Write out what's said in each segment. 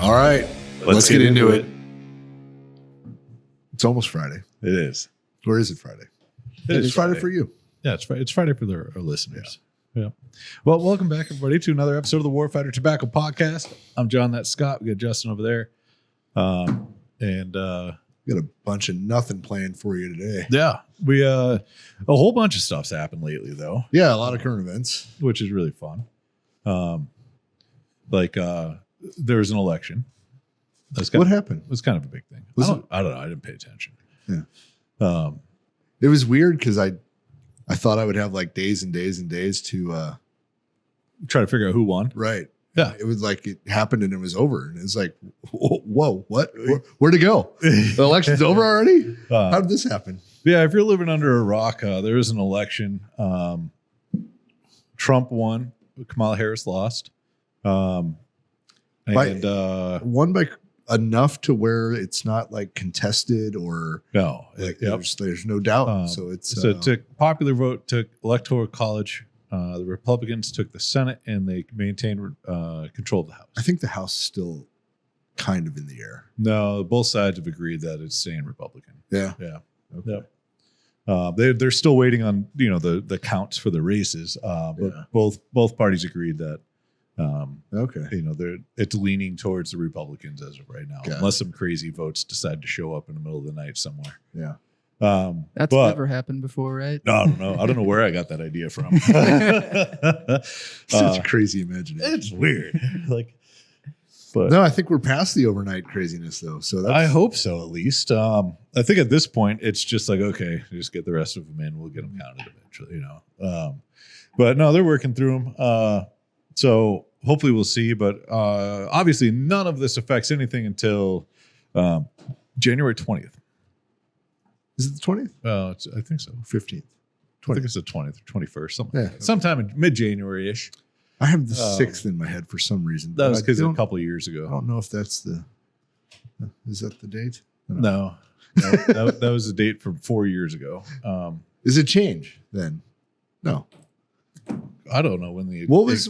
All right, let's get into it. It's almost Friday. It is. Or is it Friday? It's Friday for you. Yeah, it's Friday for our listeners. Yeah. Well, welcome back, everybody, to another episode of the Warfighter Tobacco Podcast. I'm John, that's Scott. We got Justin over there. We got a bunch of nothing planned for you today. Yeah, we a whole bunch of stuff's happened lately, though. Yeah, a lot of current events. Which is really fun. There was an election. What happened? It was kind of a big thing. I don't know. I didn't pay attention. Yeah. It was weird because I thought I would have like days and days and days to try to figure out who won. Right. Yeah. It was like it happened and it was over. And it's like, whoa, what? Where'd it go? The election's over already? How did this happen? Yeah, if you're living under a rock, there was an election. Trump won. Kamala Harris lost. Won by enough to where it's not like contested or no. Like there's no doubt. So it took popular vote, took electoral college. The Republicans took the Senate, and they maintained control of the House. I think the House is still kind of in the air. No, both sides have agreed that it's staying Republican. Yeah. Okay. They're still waiting on the counts for the races, but both parties agreed that it's leaning towards the Republicans as of right now, unless some crazy votes decide to show up in the middle of the night somewhere. Yeah. That's never happened before, right? No, I don't know. I don't know where I got that idea from. Such a crazy imagination. It's weird. But no, I think we're past the overnight craziness though. So I hope so, at least. I think at this point it's just like, okay, just get the rest of them in. We'll get them counted eventually, But no, they're working through them. So hopefully we'll see. But obviously none of this affects anything until January 20th. Is it the 20th? I think so. 15th. 20th. I think it's the 20th or 21st, something like that. Sometime in mid-January-ish. I have the 6th in my head for some reason. That was because a couple of years ago. I don't know if that's is that the date? No. that was the date from 4 years ago. Does it change then? No. I don't know when what was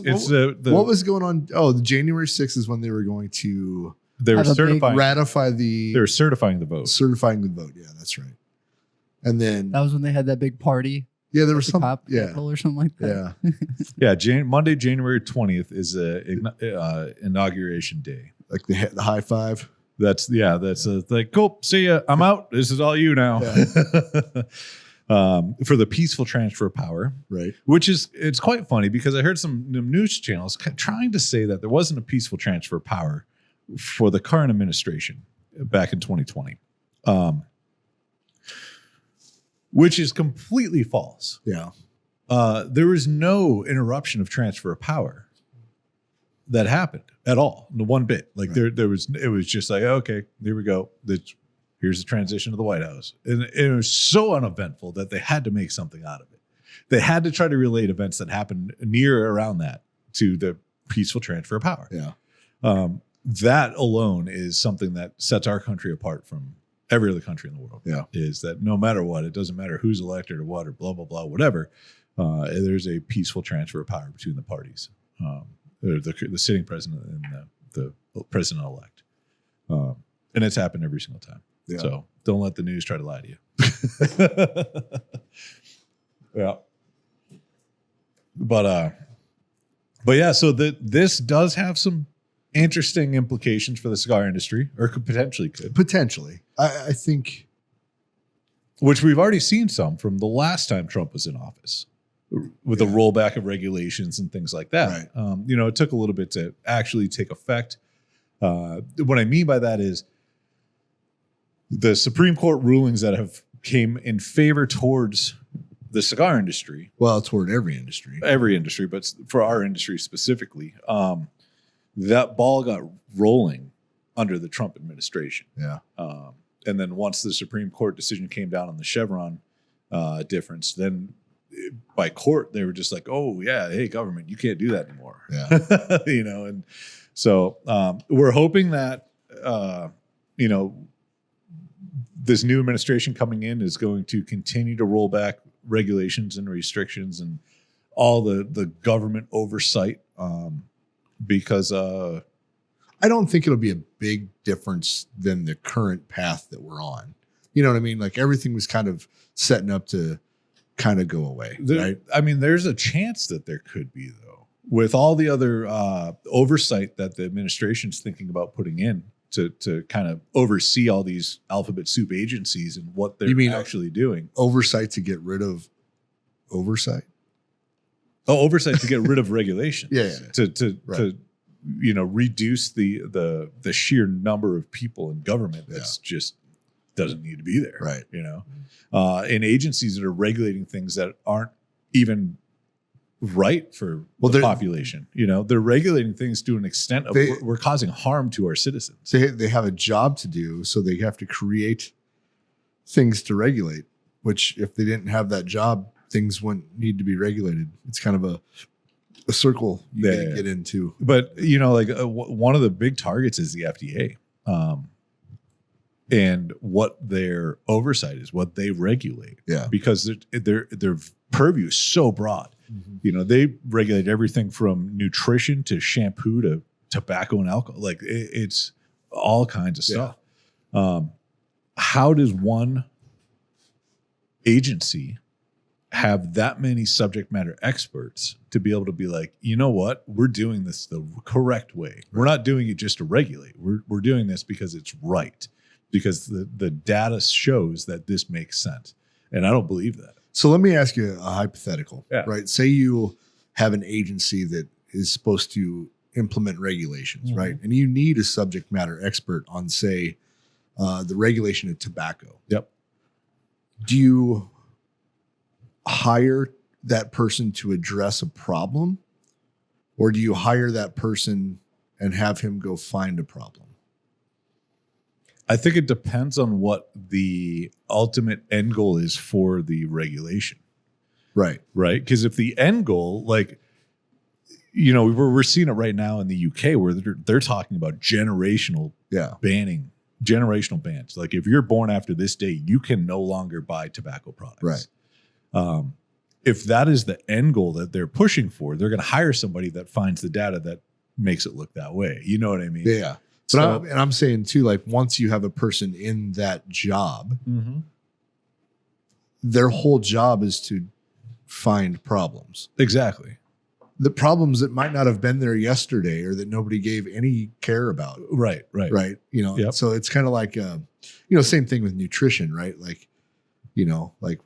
going on? Oh, the January 6th is when they were going to ratify the. They were certifying the vote. Certifying the vote. Yeah, that's right. And then that was when they had that big party. Yeah, there was some or something like that. Yeah, Monday, January 20th is inauguration day. Like the high five. That's like, cool. See ya. I'm out. This is all you now. Yeah. For the peaceful transfer of power, right? It's quite funny because I heard some news channels trying to say that there wasn't a peaceful transfer of power for the current administration back in 2020. Which is completely false. Yeah. There was no interruption of transfer of power that happened at all, the one bit. Like it was just like, okay, here we go. Here's the transition to the White House. And it was so uneventful that they had to make something out of it. They had to try to relate events that happened near or around that to the peaceful transfer of power. Yeah. That alone is something that sets our country apart from every other country in the world. Yeah. Is that no matter what, it doesn't matter who's elected or what or blah, blah, blah, whatever. There's a peaceful transfer of power between the parties, the sitting president and the president-elect. And it's happened every single time. Yeah. So don't let the news try to lie to you. Yeah. But yeah, so this does have some interesting implications for the cigar industry, or could. Potentially. I think. Which we've already seen some from the last time Trump was in office with the rollback of regulations and things like that. Right. It took a little bit to actually take effect. What I mean by that is the Supreme Court rulings that have came in favor towards the cigar industry. Well, toward every industry. Every industry, but for our industry specifically, that ball got rolling under the Trump administration. Yeah. And then once the Supreme Court decision came down on the Chevron difference, then by court, they were just like, oh, yeah, hey, government, you can't do that anymore. Yeah. And so we're hoping that, this new administration coming in is going to continue to roll back regulations and restrictions and all the government oversight because I don't think it'll be a big difference than the current path that we're on. You know what I mean? Like everything was kind of setting up to kind of go away, right? I mean, there's a chance that there could be, though, with all the other oversight that the administration's thinking about putting in to kind of oversee all these alphabet soup agencies and what they're actually doing. Oversight to get rid of oversight? Oh, oversight to get rid of regulation. Yeah. To reduce the sheer number of people in government that's just doesn't need to be there. Right. In agencies that are regulating things that aren't even right for the population. They're regulating things to an extent of we're causing harm to our citizens. They have a job to do, so they have to create things to regulate, which if they didn't have that job, things wouldn't need to be regulated. It's kind of a circle you get into. But, one of the big targets is the FDA. And what their oversight is, what they regulate. Yeah. Because their purview is so broad. Mm-hmm. They regulate everything from nutrition to shampoo to tobacco and alcohol. Like it's all kinds of stuff. How does one agency have that many subject matter experts to be able to be like, you know what, we're doing this the correct way. We're not doing it just to regulate. We're doing this because it's right. Because the data shows that this makes sense. And I don't believe that. So let me ask you a hypothetical, right? Say you have an agency that is supposed to implement regulations, right? And you need a subject matter expert on, say, the regulation of tobacco. Yep. Do you hire that person to address a problem? Or do you hire that person and have him go find a problem? I think it depends on what the ultimate end goal is for the regulation. Right. Right. Because if the end goal, we're seeing it right now in the UK where they're talking about generational bans. Like if you're born after this date, you can no longer buy tobacco products. Right. If that is the end goal that they're pushing for, they're going to hire somebody that finds the data that makes it look that way. You know what I mean? Yeah. But I'm saying too, like once you have a person in that job, their whole job is to find problems. Exactly. The problems that might not have been there yesterday or that nobody gave any care about. Right. So it's kind of like, same thing with nutrition, right? Like,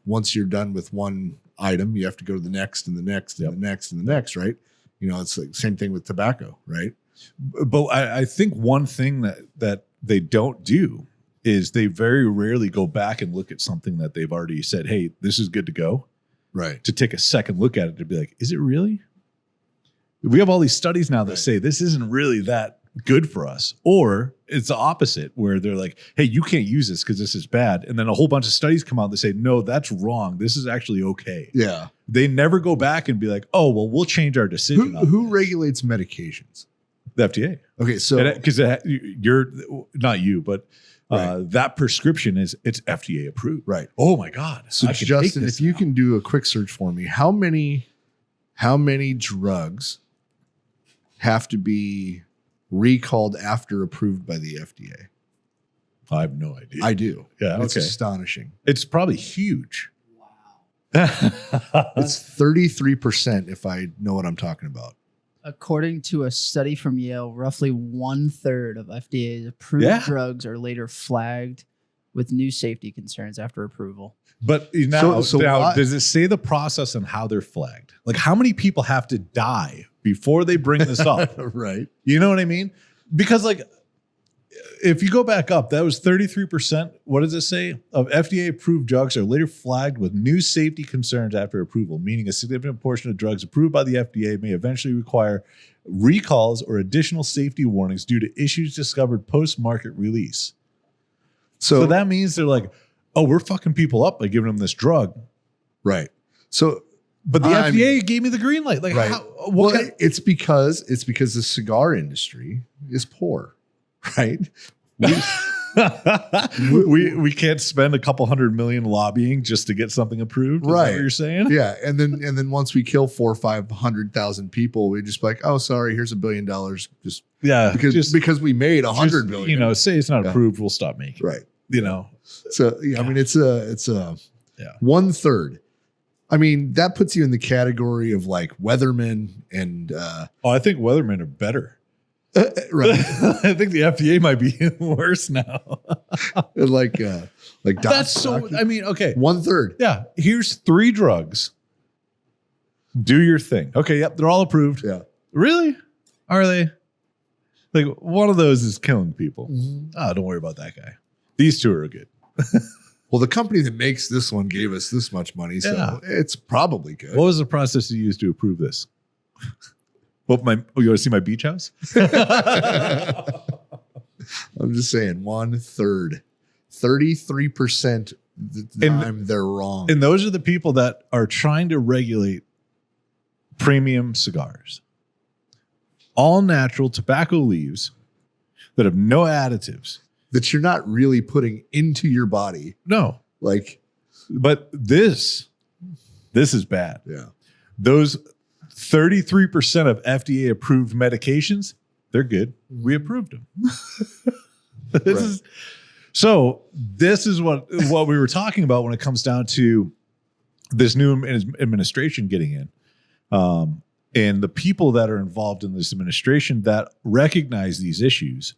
once you're done with one item, you have to go to the next and the next and the next and the next, right? It's like same thing with tobacco, right? But I think one thing that they don't do is they very rarely go back and look at something that they've already said, hey, this is good to go. Right. To take a second look at it to be like, is it really? We have all these studies now that say this isn't really that good for us. Or it's the opposite where they're like, hey, you can't use this because this is bad. And then a whole bunch of studies come out that say, no, that's wrong. This is actually okay. Yeah. They never go back and be like, oh, well, we'll change our decision. Who regulates medications? The FDA. Okay, so because you're not you, but that prescription it's FDA approved. Right. Oh my God. So Justin, if you can do a quick search for me, how many drugs have to be recalled after approved by the FDA? I have no idea. I do. Yeah. It's astonishing. It's probably huge. Wow. It's 33% if I know what I'm talking about. According to a study from Yale, roughly 1/3 of FDA's approved drugs are later flagged with new safety concerns after approval. But now does it say the process and how they're flagged? Like how many people have to die before they bring this up? Right. You know what I mean? Because if you go back up, that was 33%. What does it say? Of FDA approved drugs are later flagged with new safety concerns after approval, meaning a significant portion of drugs approved by the FDA may eventually require recalls or additional safety warnings due to issues discovered post-market release. So that means they're like, oh, we're fucking people up by giving them this drug. Right. So, but the FDA gave me the green light. Like, right. It's because the cigar industry is poor. Right. We can't spend a couple $100 million lobbying just to get something approved. Is that what you're saying? Yeah. And then once we kill 400,000 or 500,000 people, we just like, oh, sorry, here's $1 billion. Just Yeah. Because we made 100 billion. You know, say it's not approved, we'll stop making. Right. You know. So I mean, it's a 1/3. I mean, that puts you in the category of like weathermen and. I think weathermen are better. Right. I think the FDA might be worse now. like that's so. I mean, okay, 1/3. Yeah, here's 3 drugs. Do your thing. Okay, yep, they're all approved. Yeah. Really? Are they? Like one of those is killing people. Mm-hmm. Oh, don't worry about that guy. These 2 are good. Well, the company that makes this one gave us this much money, so it's probably good. What was the process you used to approve this? You want to see my beach house? I'm just saying 1/3, 33% the time they're wrong. And those are the people that are trying to regulate premium cigars. All natural tobacco leaves that have no additives. That you're not really putting into your body. No. But this is bad. Yeah. Those 33% of FDA approved medications, they're good. We approved them. This is what we were talking about when it comes down to this new administration getting in. And the people that are involved in this administration that recognize these issues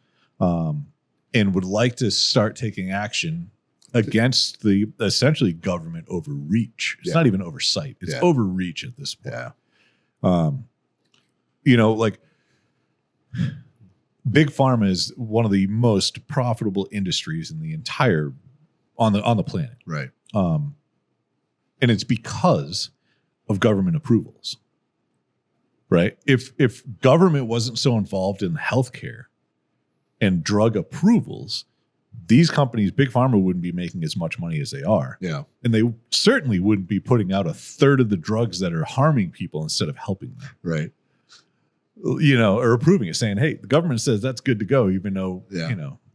and would like to start taking action against the essentially government overreach. It's not even oversight. It's overreach at this point. Yeah. You know, like big pharma is one of the most profitable industries in the entire on the planet. Right. And it's because of government approvals. Right. If government wasn't so involved in healthcare and drug approvals, these companies, big pharma, wouldn't be making as much money as they are. Yeah. And they certainly wouldn't be putting out 1/3 of the drugs that are harming people instead of helping them. Right. You know, or approving it, saying, hey, the government says that's good to go, even though,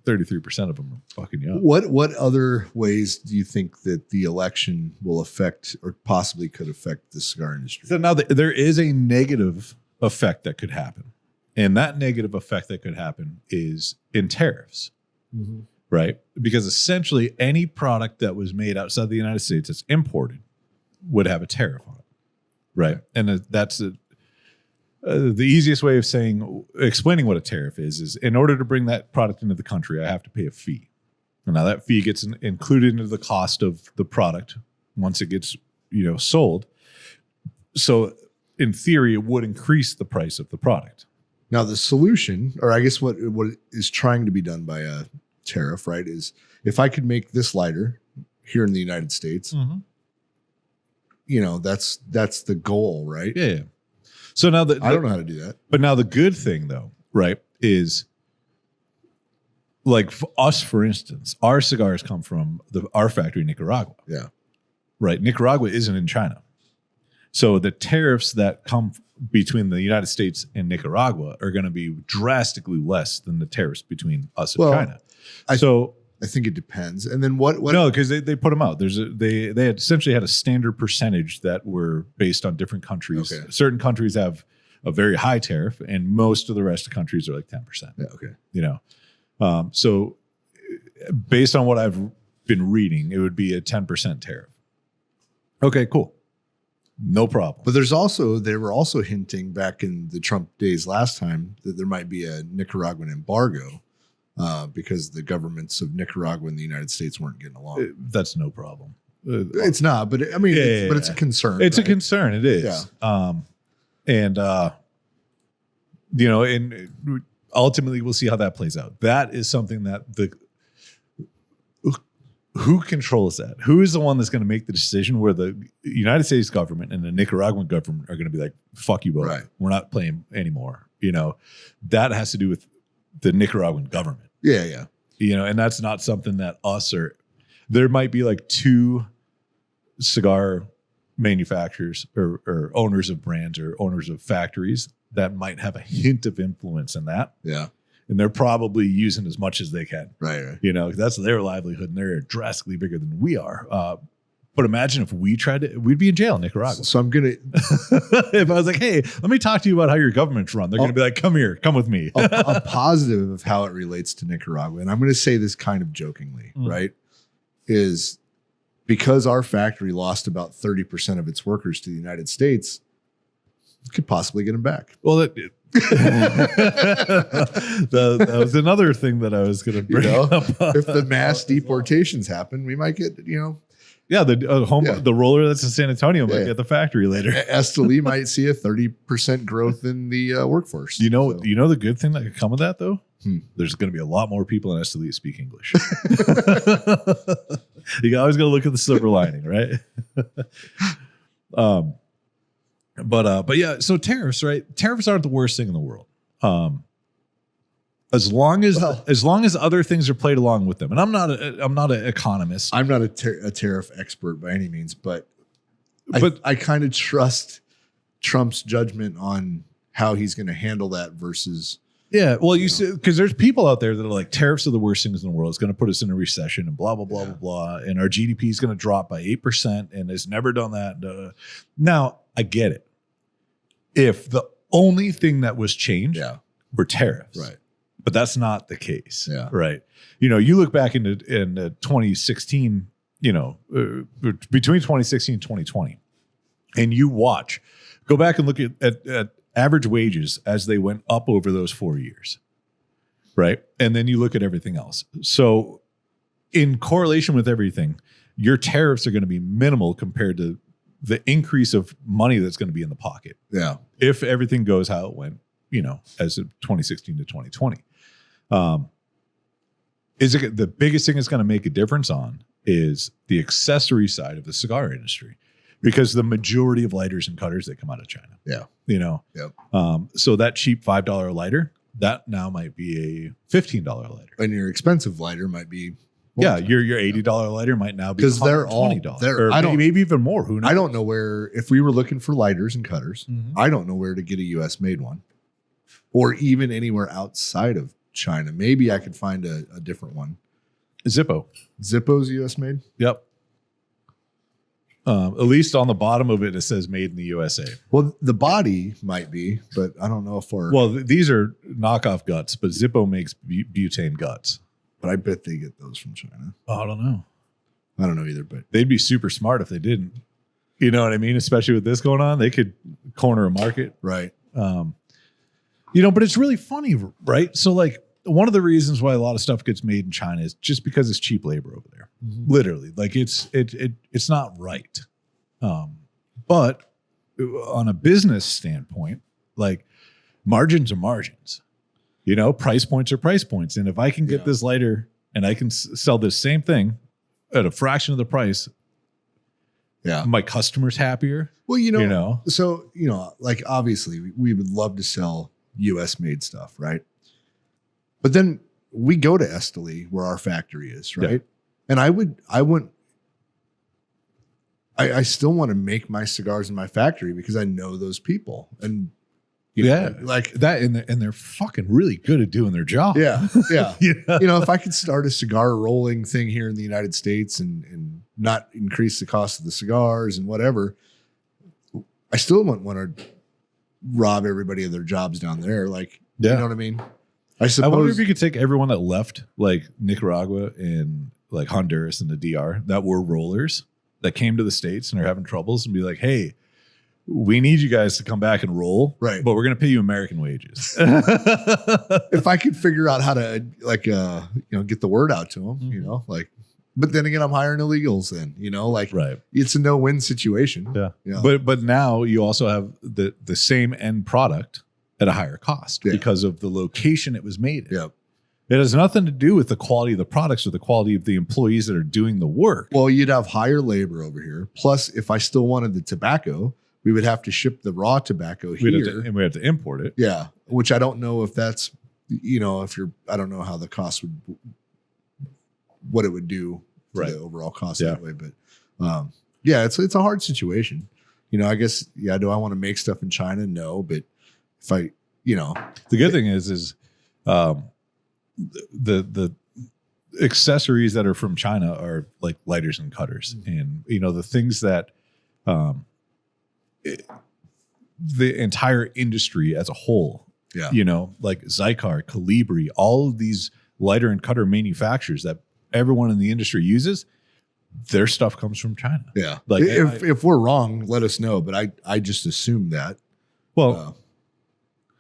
33% of them are fucking you up. What other ways do you think that the election will affect or possibly could affect the cigar industry? So now there is a negative effect that could happen. And that negative effect that could happen is in tariffs. Mm-hmm. Right? Because essentially any product that was made outside the United States that's imported would have a tariff on it. Right? And that's the easiest way of explaining what a tariff is in order to bring that product into the country, I have to pay a fee. And now that fee gets included into the cost of the product once it gets, sold. So in theory, it would increase the price of the product. Now the solution, or I guess what is trying to be done by a tariff, right, is if I could make this lighter here in the United States, that's the goal, right? Yeah. So now I don't know how to do that. But now the good thing though, right, is like for us, for instance, our cigars come from our factory in Nicaragua. Yeah. Right. Nicaragua isn't in China. So the tariffs that come between the United States and Nicaragua are going to be drastically less than the tariffs between us and China. I think it depends. And then what? No, because they put them out. They had essentially had a standard percentage that were based on different countries. Okay. Certain countries have a very high tariff, and most of the rest of countries are like 10%. Yeah. Okay. So based on what I've been reading, it would be a 10% tariff. Okay, cool. No problem. But they were also hinting back in the Trump days last time that there might be a Nicaraguan embargo because the governments of Nicaragua and the United States weren't getting along. That's no problem. It's not, but it's a concern. It's right? a concern. It is. Yeah. And ultimately we'll see how that plays out. That is something that who controls that? Who is the one that's going to make the decision where the United States government and the Nicaraguan government are going to be like, fuck you both. Right. We're not playing anymore. That has to do with the Nicaraguan government. Yeah. Yeah. And that's not something that there might be like 2 cigar manufacturers or owners of brands or owners of factories that might have a hint of influence in that. Yeah. And they're probably using as much as they can. Right. That's their livelihood, and they're drastically bigger than we are. But imagine if we tried to, we'd be in jail in Nicaragua. So I'm gonna if I was like, hey, let me talk to you about how your government's run. They're going to be like, come here, come with me. a positive of how it relates to Nicaragua, and I'm going to say this kind of jokingly, right? Is because our factory lost about 30% of its workers to the United States, could possibly get them back. Well, that was another thing that I was going to bring up. If the mass deportations happen, we might get, Yeah, the roller that's in San Antonio might be at the factory later. Esteli might see a 30% growth in the workforce. You know the good thing that could come of that though? There's going to be a lot more people in Esteli that speak English. You always got to look at the silver lining, right? But yeah, so tariffs, right? Tariffs aren't the worst thing in the world. As long as other things are played along with them. And I'm not an economist. I'm not a tariff expert by any means, but I kind of trust Trump's judgment on how he's going to handle that versus. Yeah, well, you see, because there's people out there that are like, tariffs are the worst things in the world. It's going to put us in a recession and blah, blah, blah, blah, blah. And our GDP is going to drop by 8% and it's never done that. Now, I get it. If the only thing that was changed were tariffs. Right. But that's not the case. Yeah. Right. You look back in 2016, between 2016 and 2020, and you go back and look at average wages as they went up over those 4 years. Right. And then you look at everything else. So in correlation with everything, your tariffs are going to be minimal compared to the increase of money that's going to be in the pocket. Yeah. If everything goes how it went, as of 2016 to 2020. The biggest thing that's going to make a difference on is the accessory side of the cigar industry, because the majority of lighters and cutters, they come out of China. Yeah. Yep. So that cheap $5 lighter, that now might be a $15 lighter. And your expensive lighter might be. Yeah, your $80 lighter might now be because they're all $20. Maybe even more. Who knows? I don't know where. If we were looking for lighters and cutters, I don't know where to get a U.S. made one, or even anywhere outside of China. Maybe I could find a different one. Zippo's U.S. made. Yep. At least on the bottom of it says "Made in the USA." Well, the body might be, but I don't know if we're. Well, these are knockoff guts, but Zippo makes butane guts. But I bet they get those from China. Oh, I don't know. I don't know either, but they'd be super smart if they didn't. You know what I mean? Especially with this going on, they could corner a market. Right. But it's really funny, right? So like one of the reasons why a lot of stuff gets made in China is just because it's cheap labor over there. Literally. Like it's not right. But on a business standpoint, like margins are margins. Price points are price points. And if I can get this lighter and I can sell this same thing at a fraction of the price, my customer's happier. Well, so, like obviously we would love to sell US made stuff, right? But then we go to Esteli where our factory is, right? And I still want to make my cigars in my factory because I know those people. And like that, and they're fucking really good at doing their job. Yeah. If I could start a cigar rolling thing here in the United States and not increase the cost of the cigars and whatever, I still wouldn't want to rob everybody of their jobs down there. Like, you know what I mean? I wonder if you could take everyone that left like Nicaragua and like Honduras and the DR that were rollers that came to the States and are having troubles and be like, hey, we need you guys to come back and roll, right? But we're going to pay you American wages. If I could figure out how to get the word out to them, but then again, I'm hiring illegals then, right. It's a no-win situation. Yeah. But now you also have the same end product at a higher cost because of the location it was made in. Yeah. It has nothing to do with the quality of the products or the quality of the employees that are doing the work. Well, you'd have higher labor over here. Plus, if I still wanted the tobacco, we would have to ship the raw tobacco here. And we have to import it. Yeah. Which I don't know if that's, I don't know how the cost what it would do to the overall cost that way. But it's a hard situation. I guess, do I want to make stuff in China? No. But if the good thing is the accessories that are from China are like lighters and cutters, and the things that the entire industry as a whole, like Zycar, Calibri, all of these lighter and cutter manufacturers that everyone in the industry uses, their stuff comes from China. Yeah. Like if we're wrong, let us know. But I just assume that. Well,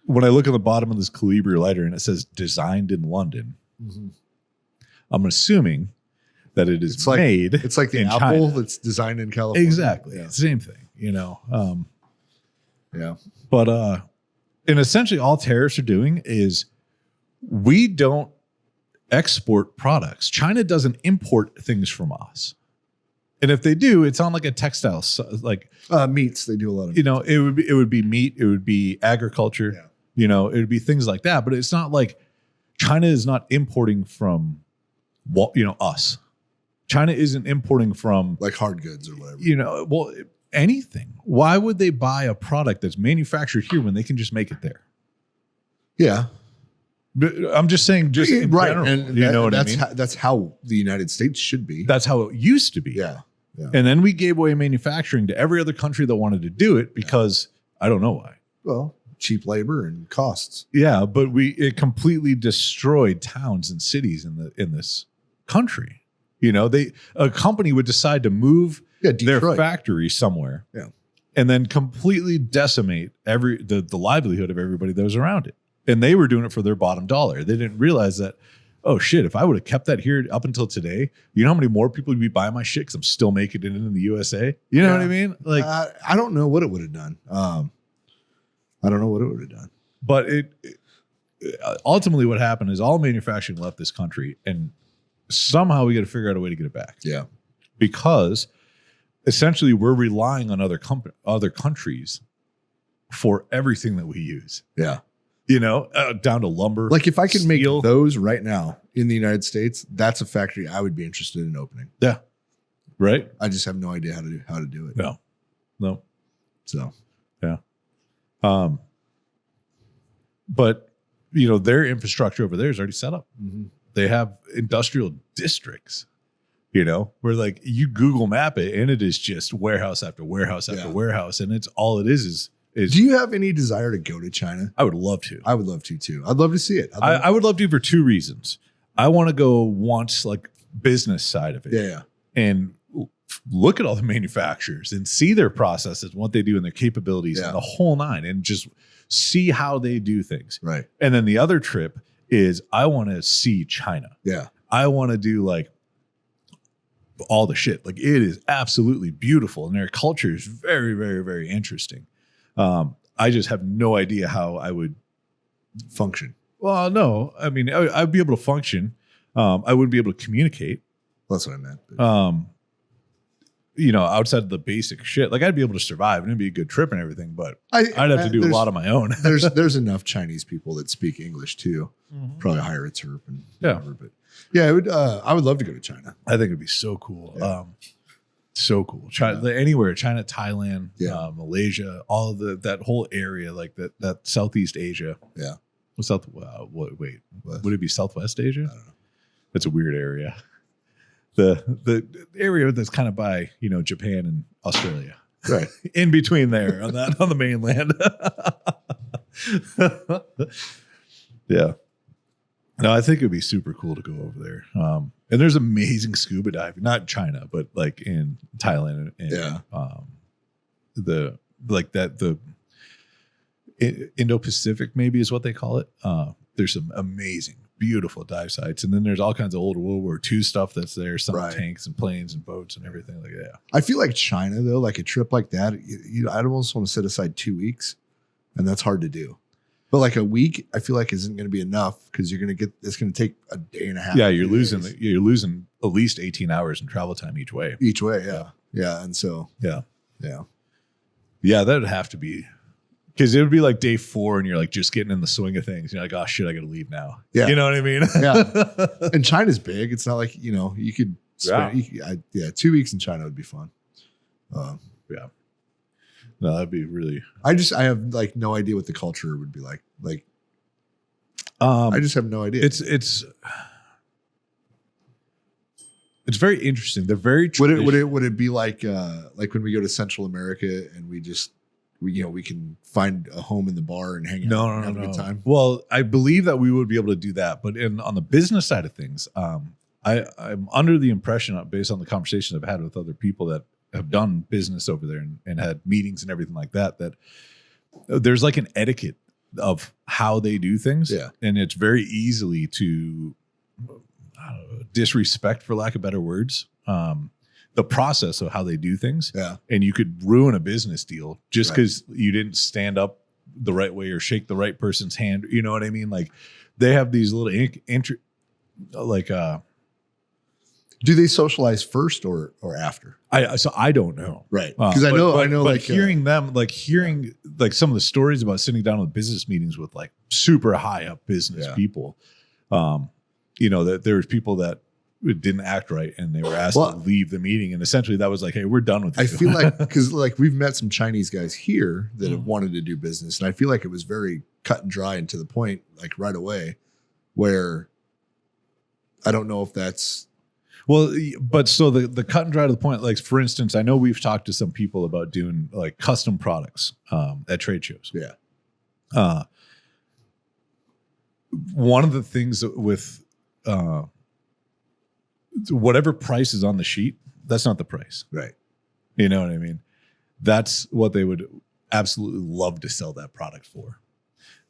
when I look at the bottom of this Calibri lighter and it says designed in London, I'm assuming that it's made. It's like the in Apple China. that's designed in California. Exactly. Yeah. Same thing, Yeah. But and essentially all tariffs are doing is we don't export products. China doesn't import things from us. And if they do, it's on like a textile, like meats. They do a lot of. It would be meat. It would be agriculture. Yeah. It would be things like that. But it's not like China is not importing from, us. China isn't importing from like hard goods or whatever. Anything. Why would they buy a product that's manufactured here when they can just make it there? Yeah. I'm just saying, just in right. general, And what I mean? That's how the United States should be. That's how it used to be. Yeah. And then we gave away manufacturing to every other country that wanted to do it because I don't know why. Well, cheap labor and costs. Yeah, but it completely destroyed towns and cities in this country. A company would decide to move their factory somewhere, and then completely decimate the livelihood of everybody that was around it. And they were doing it for their bottom dollar. They didn't realize that, oh shit, if I would have kept that here up until today, you know how many more people would be buying my shit because I'm still making it in the USA? You know what I mean? Like, I don't know what it would have done. I don't know what it would have done. But ultimately what happened is all manufacturing left this country, and somehow we got to figure out a way to get it back. Yeah. Because essentially we're relying on other countries for everything that we use. Yeah. Down to lumber. Like if I could make steel. those right now in the United States, that's a factory I would be interested in opening. Yeah. Right. I just have no idea how to do it. No. So. Yeah. But their infrastructure over there is already set up. Mm-hmm. They have industrial districts, where like you Google map it and it is just warehouse after warehouse after warehouse. And it's all it is. Do you have any desire to go to China? I would love to. I would love to too. I'd love to see it. I would love to for two reasons. I want to go once, like business side of it. Yeah. And look at all the manufacturers and see their processes, what they do and their capabilities and the whole nine, and just see how they do things. Right. And then the other trip is I want to see China. Yeah. I want to do like all the shit. Like it is absolutely beautiful. And their culture is very, very, very interesting. I just have no idea how I would function. Well, no, I mean, I'd be able to function. I wouldn't be able to communicate. That's what I meant. Outside of the basic shit, like I'd be able to survive and it'd be a good trip and everything, but I'd have to do a lot of my own. there's enough Chinese people that speak English too. Mm-hmm. Probably hire a Terp and whatever. But yeah, I would love to go to China. I think it'd be so cool. Yeah. So cool. China, anywhere, China, Thailand, Malaysia, all of that whole area, like that Southeast Asia. Yeah. Would it be Southwest Asia? I don't know. That's a weird area. The area that's kind of by, Japan and Australia. Right. In between there on the mainland. Yeah. No, I think it'd be super cool to go over there. And there's amazing scuba diving, not in China, but like in Thailand and the Indo-Pacific maybe is what they call it. There's some amazing, beautiful dive sites. And then there's all kinds of old World War II stuff that's there, some tanks and planes and boats and everything like that. I feel like China though, like a trip like that, I'd almost want to set aside 2 weeks, and that's hard to do. But like a week, I feel like isn't going to be enough because it's going to take a day and a half. Yeah, you're losing at least 18 hours in travel time each way. Yeah. And so, yeah, that would have to be, because it would be like day 4 and you're like just getting in the swing of things. You're like, oh shit, I got to leave now. Yeah. You know what I mean? Yeah. And China's big. It's not like, you could spend, 2 weeks in China would be fun. Yeah. No, that'd be really. I have like no idea what the culture would be like. Like, I just have no idea. It's It's very interesting. They're very Would it be like when we go to Central America and we can find a home in the bar and hang out and have a good time? Well, I believe that we would be able to do that, but on the business side of things, I'm under the impression, based on the conversations I've had with other people that have done business over there and had meetings and everything like that, that there's like an etiquette of how they do things. Yeah. And it's very easily to disrespect, for lack of better words, the process of how they do things. Yeah. And you could ruin a business deal just because you didn't stand up the right way or shake the right person's hand. You know what I mean? Like they have these little do they socialize first or after? I don't know. Right. Because I know like hearing them, like hearing like some of the stories about sitting down with business meetings with like super high up business people, that there was people that didn't act right and they were asked to leave the meeting. And essentially that was like, hey, we're done with you. I feel like, because like we've met some Chinese guys here that have wanted to do business. And I feel like it was very cut and dry and to the point, like right away, where I don't know if that's, well, but so the cut and dry to the point, like for instance, I know we've talked to some people about doing like custom products at trade shows. Yeah. One of the things with whatever price is on the sheet, that's not the price. Right. You know what I mean? That's what they would absolutely love to sell that product for.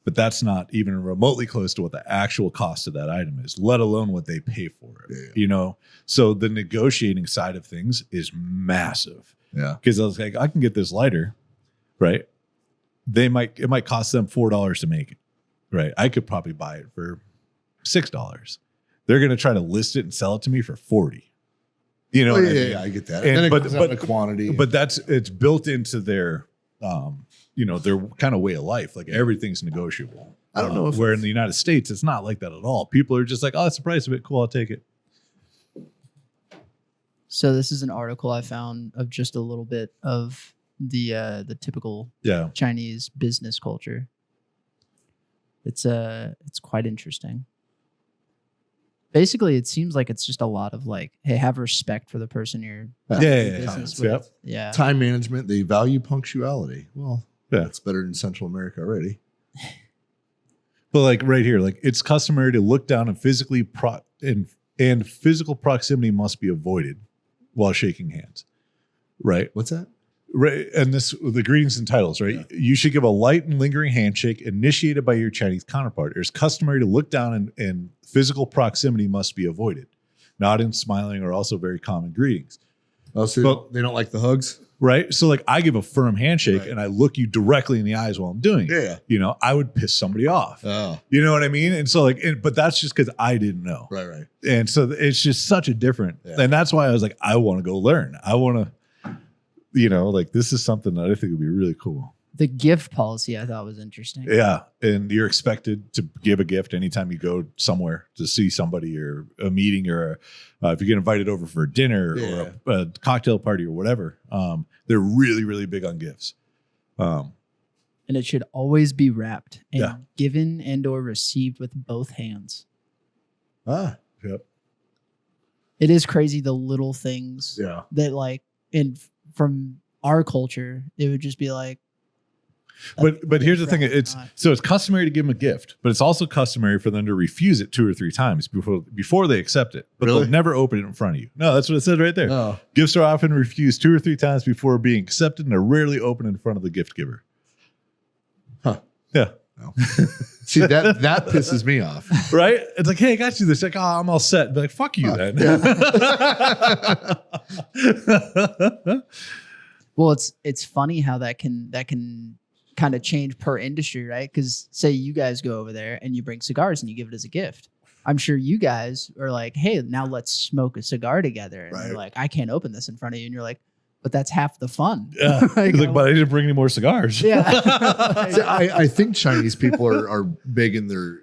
But that's not even remotely close to what the actual cost of that item is, let alone what they pay for it. Yeah. So the negotiating side of things is massive. Yeah. Because I was like, I can get this lighter, right? It might cost them $4 to make it, right? I could probably buy it for $6. They're going to try to list it and sell it to me for $40. You know what I mean? Yeah, I get that. And, then it but comes out in a quantity. But it's built into their their kind of way of life. Like everything's negotiable. I don't know if where in the United States, it's not like that at all. People are just like, oh, that's the price of it. Cool, I'll take it. So this is an article I found of just a little bit of the typical Chinese business culture. It's quite interesting. Basically, it seems like it's just a lot of like, hey, have respect for the person you're doing business with. Yep. Yeah. Time management, they value punctuality. Well, that's better than Central America already. But like right here, like it's customary to look down and and physical proximity must be avoided while shaking hands. Right? What's that? Right, and the greetings and titles, right? Yeah. You should give a light and lingering handshake initiated by your Chinese counterpart. It is customary to look down and physical proximity must be avoided. Nodding, smiling are also very common greetings. Oh, so they don't like the hugs? Right? So like I give a firm handshake and I look you directly in the eyes while I'm doing it. Yeah. I would piss somebody off. Oh. You know what I mean? And so but that's just because I didn't know. Right. And so it's just such a different, and that's why I was like, I want to go learn. I want to, this is something that I think would be really cool. The gift policy I thought was interesting. Yeah. And you're expected to give a gift anytime you go somewhere to see somebody or a meeting or if you get invited over for a dinner or a cocktail party or whatever. They're really, really big on gifts. And it should always be wrapped and given and or received with both hands. Ah. Yep. It is crazy the little things that like from our culture, it would just be like, but here's the thing. It's customary to give them a gift, but it's also customary for them to refuse it 2 or 3 times before they accept it. But they'll never open it in front of you. No, that's what it said right there. Oh. Gifts are often refused 2 or 3 times before being accepted and are rarely opened in front of the gift giver. Huh. Yeah. No. See, that pisses me off. Right? It's like, hey, I got you this. Like, I'm all set. Be like, fuck you then. Yeah. Well, it's funny how that can kind of change per industry, right? Because say you guys go over there and you bring cigars and you give it as a gift. I'm sure you guys are like, hey, now let's smoke a cigar together. And you're like, I can't open this in front of you. And you're like, but that's half the fun. Yeah. But I didn't bring any more cigars. Yeah. See, I think Chinese people are big in their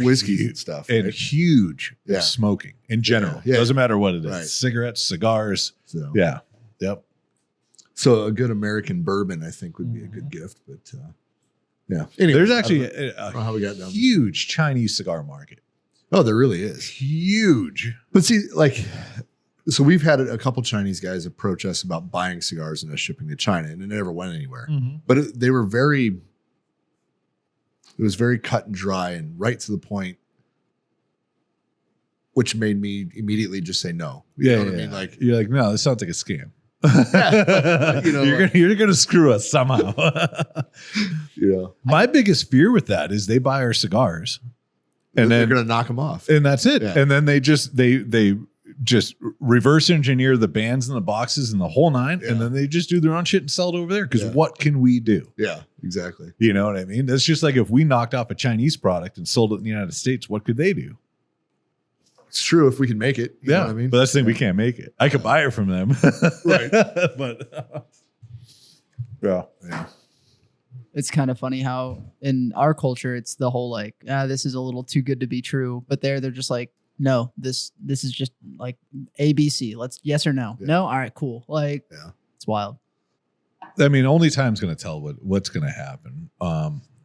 whiskeys and stuff. And huge smoking in general. Yeah. Doesn't matter what it is. Right. Cigarettes, cigars. So. Yeah. Yep. So a good American bourbon, I think, would be a good gift. But anyway, there's actually how we got down huge Chinese cigar market. Oh, there really is. Huge. But see, like So we've had a couple Chinese guys approach us about buying cigars and us shipping to China, and it never went anywhere. But they were it was very cut and dry and right to the point, which made me immediately just say no. You know what I mean? Like, you're like, no, this sounds like a scam. You're gonna screw us somehow. My biggest fear with that is they buy our cigars, and they're then gonna knock them off, and that's it. Yeah. And then they just reverse engineer the bands and the boxes and the whole nine, and then they just do their own shit and sell it over there. Because what can we do? Yeah, exactly. You know what I mean? That's just like if we knocked off a Chinese product and sold it in the United States, what could they do? It's true if we can make it. You know what I mean? But that's the thing, we can't make it. I could buy it from them. Right. But yeah. It's kind of funny how in our culture it's the whole like, this is a little too good to be true. But they're just like, no, this is just like ABC. Let's yes or no. No, all right, cool. Like, it's wild. I mean, only time's going to tell what's going to happen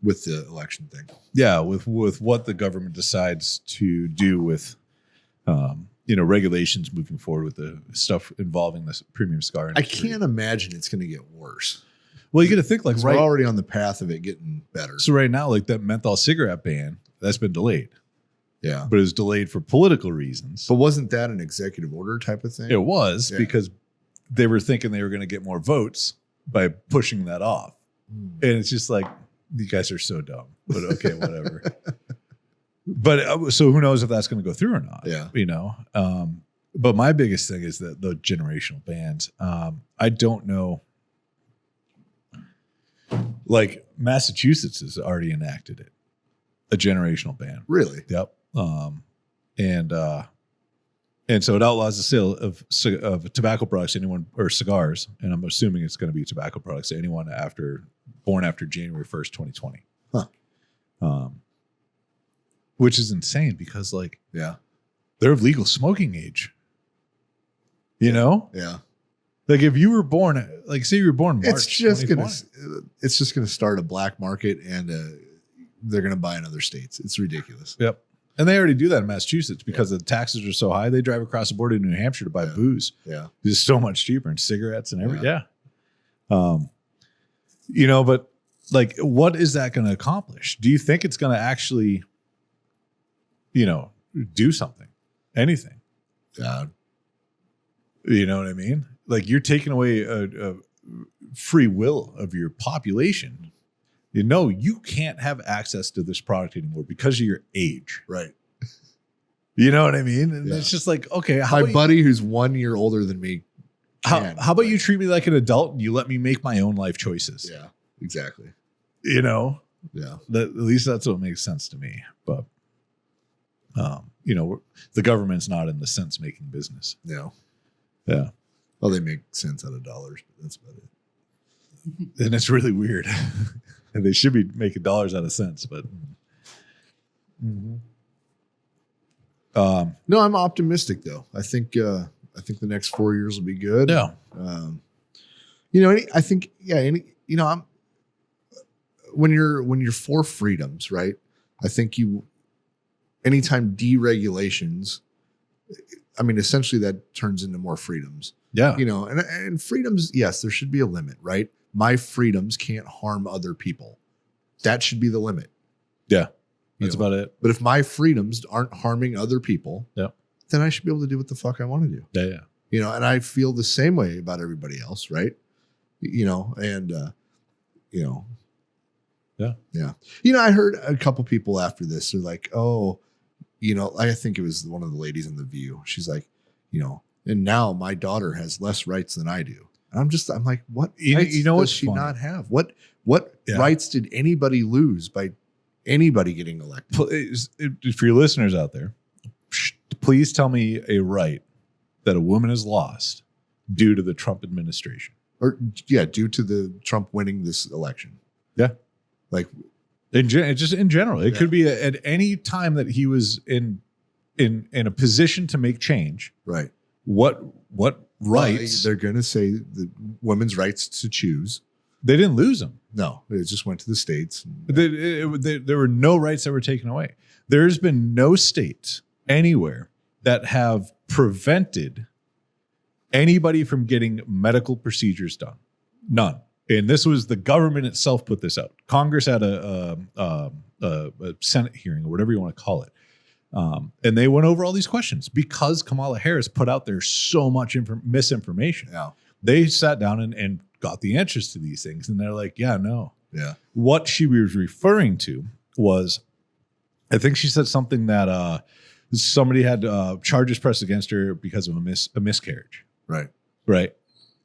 with the election thing. Yeah, with what the government decides to do with regulations moving forward with the stuff involving this premium cigar industry. I can't imagine it's going to get worse. Well, you got to think like we're already on the path of it getting better. So right now, like that menthol cigarette ban, that's been delayed. Yeah, but it was delayed for political reasons. But wasn't that an executive order type of thing? It was because they were thinking they were going to get more votes by pushing that off, and it's just like, you guys are so dumb. But okay, whatever. But so who knows if that's going to go through or not? Yeah, But my biggest thing is that the generational bans. I don't know. Like Massachusetts has already enacted it, a generational ban. Really? Yep. And so it outlaws the sale of tobacco products to anyone, or cigars, and I'm assuming it's going to be tobacco products to anyone born after January 1st, 2020. Huh. Which is insane because they're of legal smoking age. You know? Yeah. Like if you were born, like say you were born March, it's just gonna start a black market, and they're gonna buy in other states. It's ridiculous. Yep. And they already do that in Massachusetts because the taxes are so high. They drive across the border to New Hampshire to buy booze. Yeah. It's so much cheaper, and cigarettes and everything. Yeah. But like, what is that going to accomplish? Do you think it's going to actually, do something, anything? Yeah. You know what I mean? Like you're taking away a free will of your population. You can't have access to this product anymore because of your age. Right. You know what I mean? And it's just like, okay. My buddy who's 1 year older than me. How about you treat me like an adult and you let me make my own life choices? Yeah, exactly. Yeah. At least that's what makes sense to me. But, the government's not in the sense making business. No. Yeah. Well, they make cents out of dollars, but that's about it. And it's really weird. And they should be making dollars out of cents, but. No, I'm optimistic though. I think the next 4 years will be good. Yeah. I think I'm when you're for freedoms, right? I think anytime deregulations, I mean, essentially that turns into more freedoms. Yeah. And freedoms, yes, there should be a limit, right? My freedoms can't harm other people. That should be the limit. Yeah. That's about it. But if my freedoms aren't harming other people, then I should be able to do what the fuck I want to do. Yeah. And I feel the same way about everybody else, right? Yeah. I heard a couple people after this are like, oh, I think it was one of the ladies in The View. She's like, and now my daughter has less rights than I do. And I'm like, what rights does she not have? What rights did anybody lose by anybody getting elected? For your listeners out there, please tell me a right that a woman has lost due to the Trump administration. Or due to the Trump winning this election. Yeah. Like just in general. It could be at any time that he was in a position to make change. Right. What rights? They're going to say the women's rights to choose. They didn't lose them. No, it just went to the states. There were no rights that were taken away. There's been no states anywhere that have prevented anybody from getting medical procedures done. None. And this was the government itself put this out. Congress had a Senate hearing or whatever you want to call it. And they went over all these questions because Kamala Harris put out there so much misinformation. Yeah. They sat down and got the answers to these things. And they're like, yeah, no. Yeah. What she was referring to was, I think she said something that somebody had charges pressed against her because of a miscarriage. Right. Right.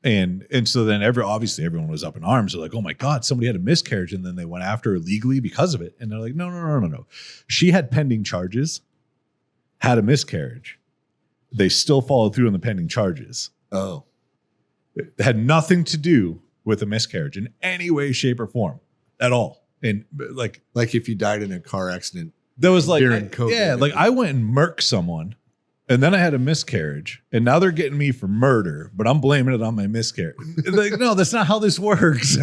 And so then obviously everyone was up in arms. They're like, oh my God, somebody had a miscarriage. And then they went after her legally because of it. And they're like, no. She had pending charges, had a miscarriage. They still followed through on the pending charges. Oh. It had nothing to do with a miscarriage in any way, shape, or form at all. And like if you died in a car accident. There was like, during COVID. yeah, like I went and murked someone and then I had a miscarriage and now they're getting me for murder, but I'm blaming it on my miscarriage. Like, no, that's not how this works.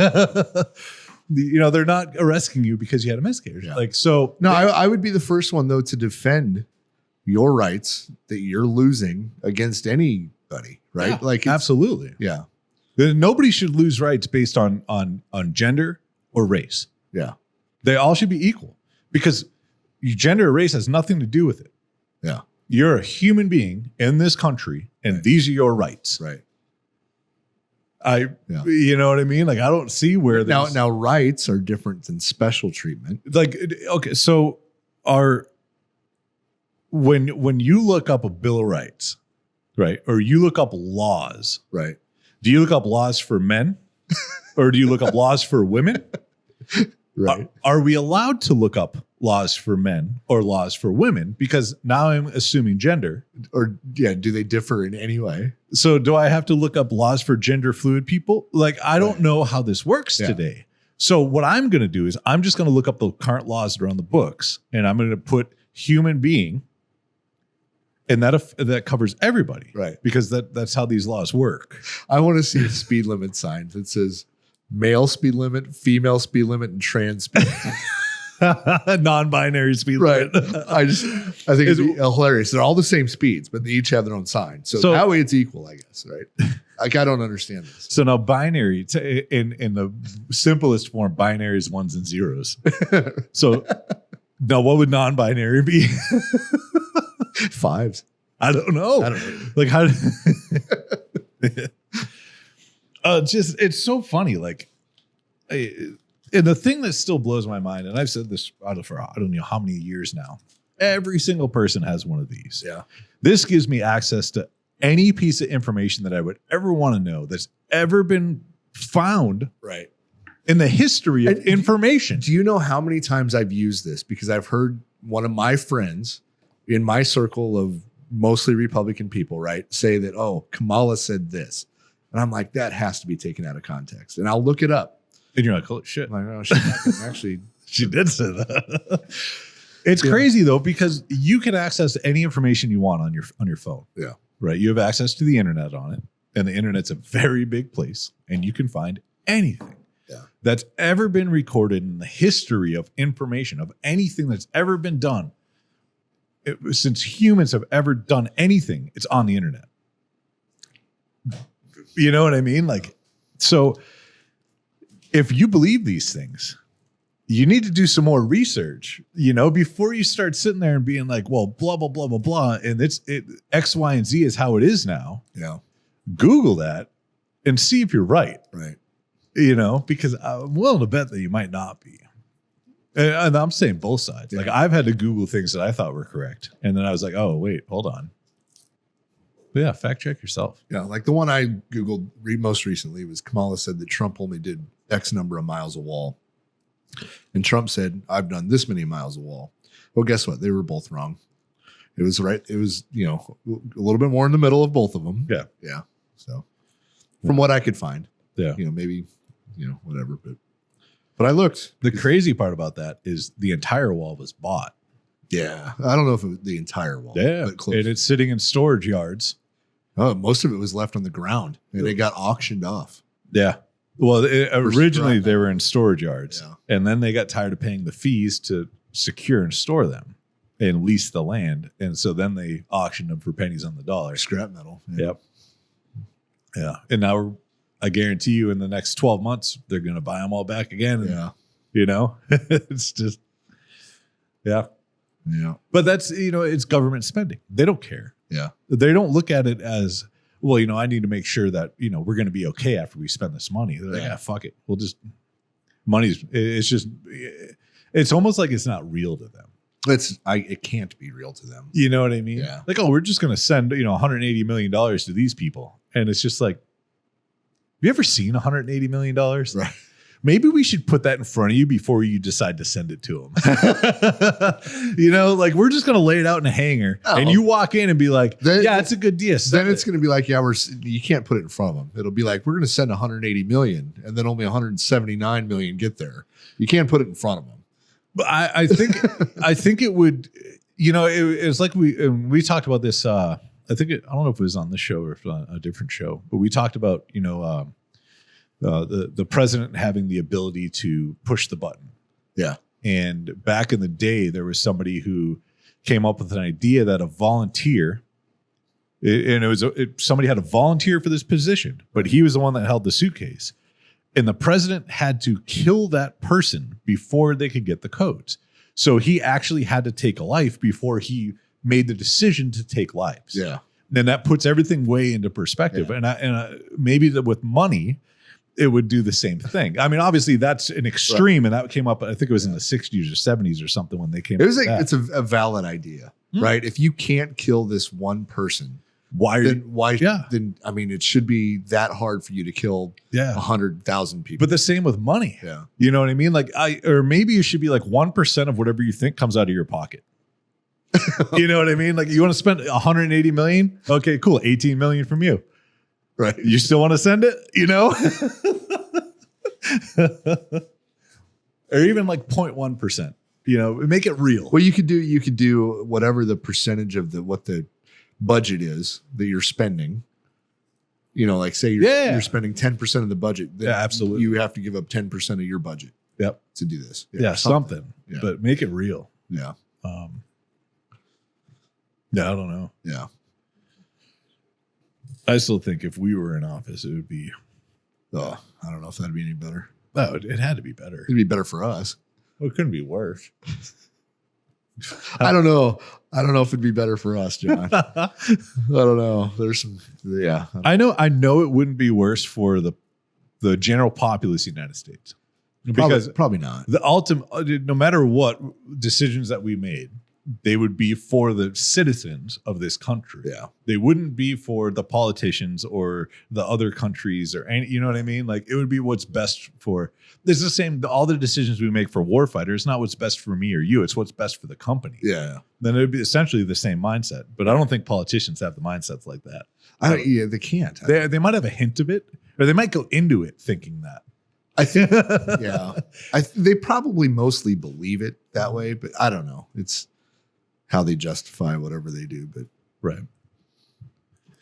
They're not arresting you because you had a miscarriage. Yeah. Like, so. No, I would be the first one though to defend your rights that you're losing against anybody, right? Yeah, like absolutely. Yeah. Nobody should lose rights based on gender or race. Yeah. They all should be equal because your gender or race has nothing to do with it. Yeah. You're a human being in this country and these are your rights. Right. You know what I mean? Like, I don't see where now rights are different than special treatment. Like, okay. So when you look up a Bill of Rights, right? Or you look up laws, right? Do you look up laws for men or do you look up laws for women? Right. Are we allowed to look up laws for men or laws for women? Because now I'm assuming gender. Or do they differ in any way? So do I have to look up laws for gender fluid people? Like, I don't know how this works today. So what I'm going to do is I'm just going to look up the current laws that are on the books and I'm going to put human being, and that covers everybody. Right. Because that's how these laws work. I want to see a speed limit sign that says male speed limit, female speed limit, and trans speed limit. Non-binary speed Right. limit. I think it's hilarious. They're all the same speeds, but they each have their own sign. So that way it's equal, I guess, right? Like, I don't understand this. So now binary, in the simplest form, binary is ones and zeros. So now what would non-binary be? Fives. I don't know. Like, how? It's so funny. Like, and the thing that still blows my mind, and I've said this for I don't know how many years now. Every single person has one of these. Yeah. This gives me access to any piece of information that I would ever want to know that's ever been found. Right. In the history of information. Do you know how many times I've used this? Because I've heard one of my friends in my circle of mostly Republican people, right, say that, oh, Kamala said this. And I'm like, that has to be taken out of context. And I'll look it up. And you're like, holy shit. I'm like, oh, she actually. She did say that. It's crazy, though, because you can access any information you want on your phone. Yeah. Right? You have access to the internet on it. And the internet's a very big place. And you can find anything that's ever been recorded in the history of information, of anything that's ever been done. Since humans have ever done anything, it's on the internet. You know what I mean? Like, so if you believe these things, you need to do some more research, before you start sitting there and being like, well, blah, blah, blah, blah, blah. And X, Y, and Z is how it is now. Yeah. Google that and see if you're right. Right. Because I'm willing to bet that you might not be. And I'm saying both sides. Yeah. Like, I've had to Google things that I thought were correct. And then I was like, oh, wait, hold on. But yeah, fact check yourself. Yeah, like the one I Googled most recently was Kamala said that Trump only did X number of miles of wall. And Trump said, I've done this many miles of wall. Well, guess what? They were both wrong. It was right. It was, a little bit more in the middle of both of them. Yeah. Yeah. So from what I could find, yeah, maybe, whatever. But I looked. The crazy part about that is the entire wall was bought. Yeah. I don't know if it was the entire wall. Yeah. But close. And it's sitting in storage yards. Oh, most of it was left on the ground and it got auctioned off. Yeah. Well, originally they were in storage yards, and then they got tired of paying the fees to secure and store them and lease the land. And so then they auctioned them for pennies on the dollar. Scrap metal. Yeah. Yep. Yeah. And now I guarantee you in the next 12 months, they're going to buy them all back again. And, Yeah. you know, it's just, yeah. Yeah. But that's, you know, it's government spending. They don't care. Yeah. They don't look at it as, well, you know, I need to make sure that, you know, we're going to be okay after we spend this money. They're like, Yeah. yeah, fuck it. We'll just, it's almost like it's not real to them. It can't be real to them. You know what I mean? Yeah. Like, oh, we're just going to send, you know, $180 million to these people. And it's just like, have you ever seen $180 million? Right. Maybe we should put that in front of you before you decide to send it to them. You know, like we're just going to lay it out in a hanger and you walk in and be like, yeah, it's a good deal. Then it's going to be like, yeah, you can't put it in front of them. It'll be like, we're going to send 180 million and then only 179 million get there. You can't put it in front of them. But I think it would, you know, it was like we talked about this. I don't know if it was on this show or if on a different show, but we talked about, you know, the president having the ability to push the button. Yeah. And back in the day, there was somebody who came up with an idea that a volunteer, somebody had to volunteer for this position, but he was the one that held the suitcase. And the president had to kill that person before they could get the codes. So he actually had to take a life before he made the decision to take lives. Yeah. Then that puts everything way into perspective. Yeah. And maybe with money, it would do the same thing. I mean, obviously that's an extreme, and that came up, I think it was in the 60s or 70s or something when they came. It was like, it's a valid idea, right? If you can't kill this one person, then I mean, it should be that hard for you to kill 100,000 people. But the same with money. Yeah. You know what I mean? Like or maybe it should be like 1% of whatever you think comes out of your pocket. You know what I mean? Like you want to spend 180 million? Okay, cool. 18 million from you. Right. You still want to send it? You know? Or even like 0.1%. You know, make it real. Well, you could do whatever the percentage of what the budget is that you're spending. You know, like say you're spending 10% of the budget. Then absolutely. You have to give up 10% of your budget. Yep. To do this. Yeah, something. Yeah. But make it real. Yeah. Yeah, I don't know. Yeah. I still think if we were in office, it would be. Oh, I don't know if that'd be any better. No, it had to be better. It'd be better for us. Well, it couldn't be worse. I don't know. I don't know if it'd be better for us, John. I don't know. There's some. Yeah. I know it wouldn't be worse for the general populace of the United States. Because probably not. The ultimate, no matter what decisions that we made, they would be for the citizens of this country. Yeah. They wouldn't be for the politicians or the other countries or any, you know what I mean? Like it would be what's best for, it's the same, all the decisions we make for Warfighter, it's not what's best for me or you, it's what's best for the company. Yeah. Then it would be essentially the same mindset. But I don't think politicians have the mindsets like that. They can't. They might have a hint of it, or they might go into it thinking that. I think, yeah. They probably mostly believe it that way, but I don't know. It's how they justify whatever they do, but right.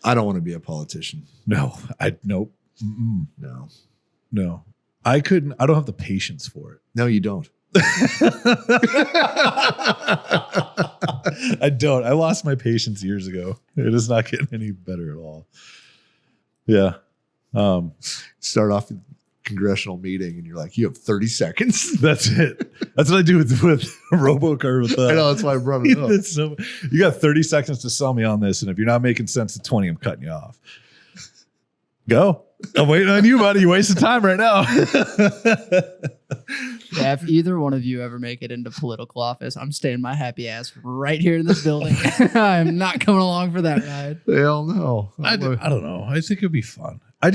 I don't want to be a politician. No, nope. No. I couldn't. I don't have the patience for it. No, you don't. I don't. I lost my patience years ago. It is not getting any better at all. Yeah. Start off the congressional meeting and you're like, you have 30 seconds. That's it. That's what I do with RoboCar. With I know, that's why I brought it up. So, you got 30 seconds to sell me on this, and if you're not making sense at 20, I'm cutting you off. Go. I'm waiting on you, buddy. You're wasting time right now. Yeah, if either one of you ever make it into political office, I'm staying my happy ass right here in this building. I'm not coming along for that ride. Hell no. I don't know. I think it'd be fun. I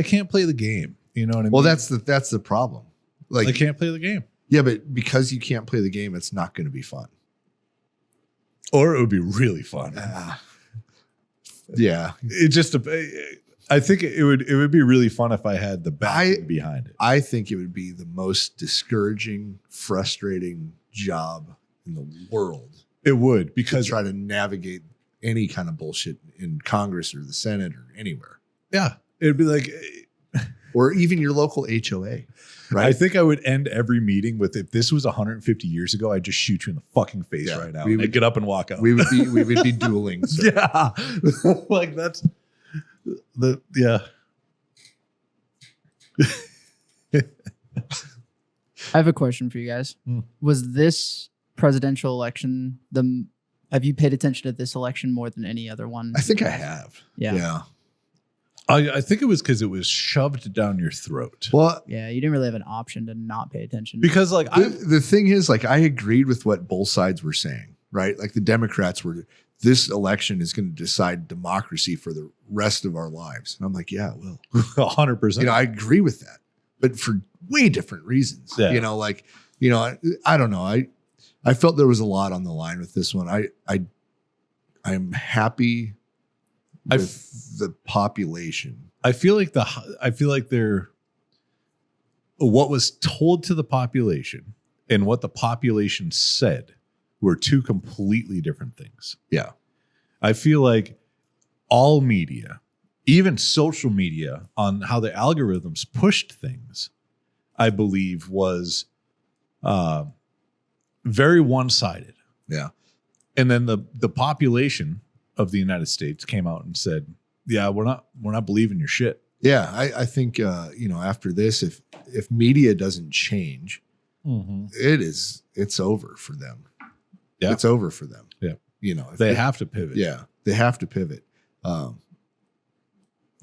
can't play the game. You know what I mean? Well, that's the problem. Like I can't play the game. Yeah, but because you can't play the game, it's not going to be fun. Or it would be really fun. Yeah. I think it would be really fun if I had the backing behind it. I think it would be the most discouraging, frustrating job in the world. It would, because try to navigate any kind of bullshit in Congress or the Senate or anywhere. Yeah. It'd be like, or even your local HOA, right? I think I would end every meeting with, if this was 150 years ago, I'd just shoot you in the fucking face right now. I'd get up and walk out. We would be dueling. So. Yeah. Like Yeah. I have a question for you guys. Was this presidential election have you paid attention to this election more than any other one? I think I have. Yeah. I think it was because it was shoved down your throat. Well, Yeah, you didn't really have an option to not pay attention. Because like the thing is, like, I agreed with what both sides were saying, right? Like the Democrats were, this election is going to decide democracy for the rest of our lives. And I'm like, yeah, it will. 100%. You know, I agree with that, but for way different reasons. Yeah. You know, like, you know, I don't know. I felt there was a lot on the line with this one. I'm happy with the population. I feel like they're what was told to the population and what the population said were two completely different things. Yeah. I feel like all media, even social media, on how the algorithms pushed things, I believe was very one-sided. Yeah. And then the population of the United States came out and said, yeah, we're not believing your shit. Yeah. I think, you know, after this, if media doesn't change, it's over for them. Yeah. It's over for them. Yeah. You know, They have to pivot. Yeah. They have to pivot.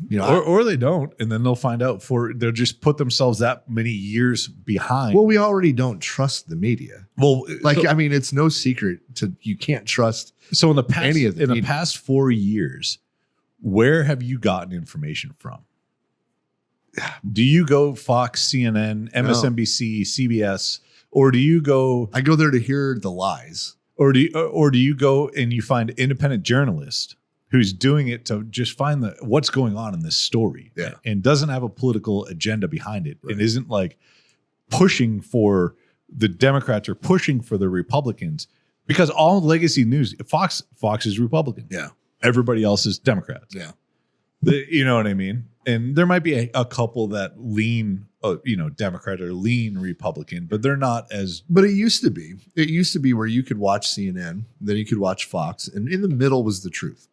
You know, Or they don't, and then they'll find out they'll just put themselves that many years behind. well, we already don't trust the media. Well, Like, I mean, it's no secret you can't trust. so in the past, any of the in the media. past 4 years, where have you gotten information from? Do you go Fox, CNN, MSNBC, CBS, or do you go? I go there to hear the lies. Or do you go and you find independent journalist who's doing it to just find what's going on in this story, Yeah. and doesn't have a political agenda behind it, and isn't like pushing for the Democrats or pushing for the Republicans, because all legacy news, Fox is Republican, Yeah. everybody else is Democrats. Yeah. You know what I mean? And there might be a couple that lean, Democrat or lean Republican, but they're not as. But it used to be. It used to be where you could watch CNN, then you could watch Fox, and in the middle was the truth.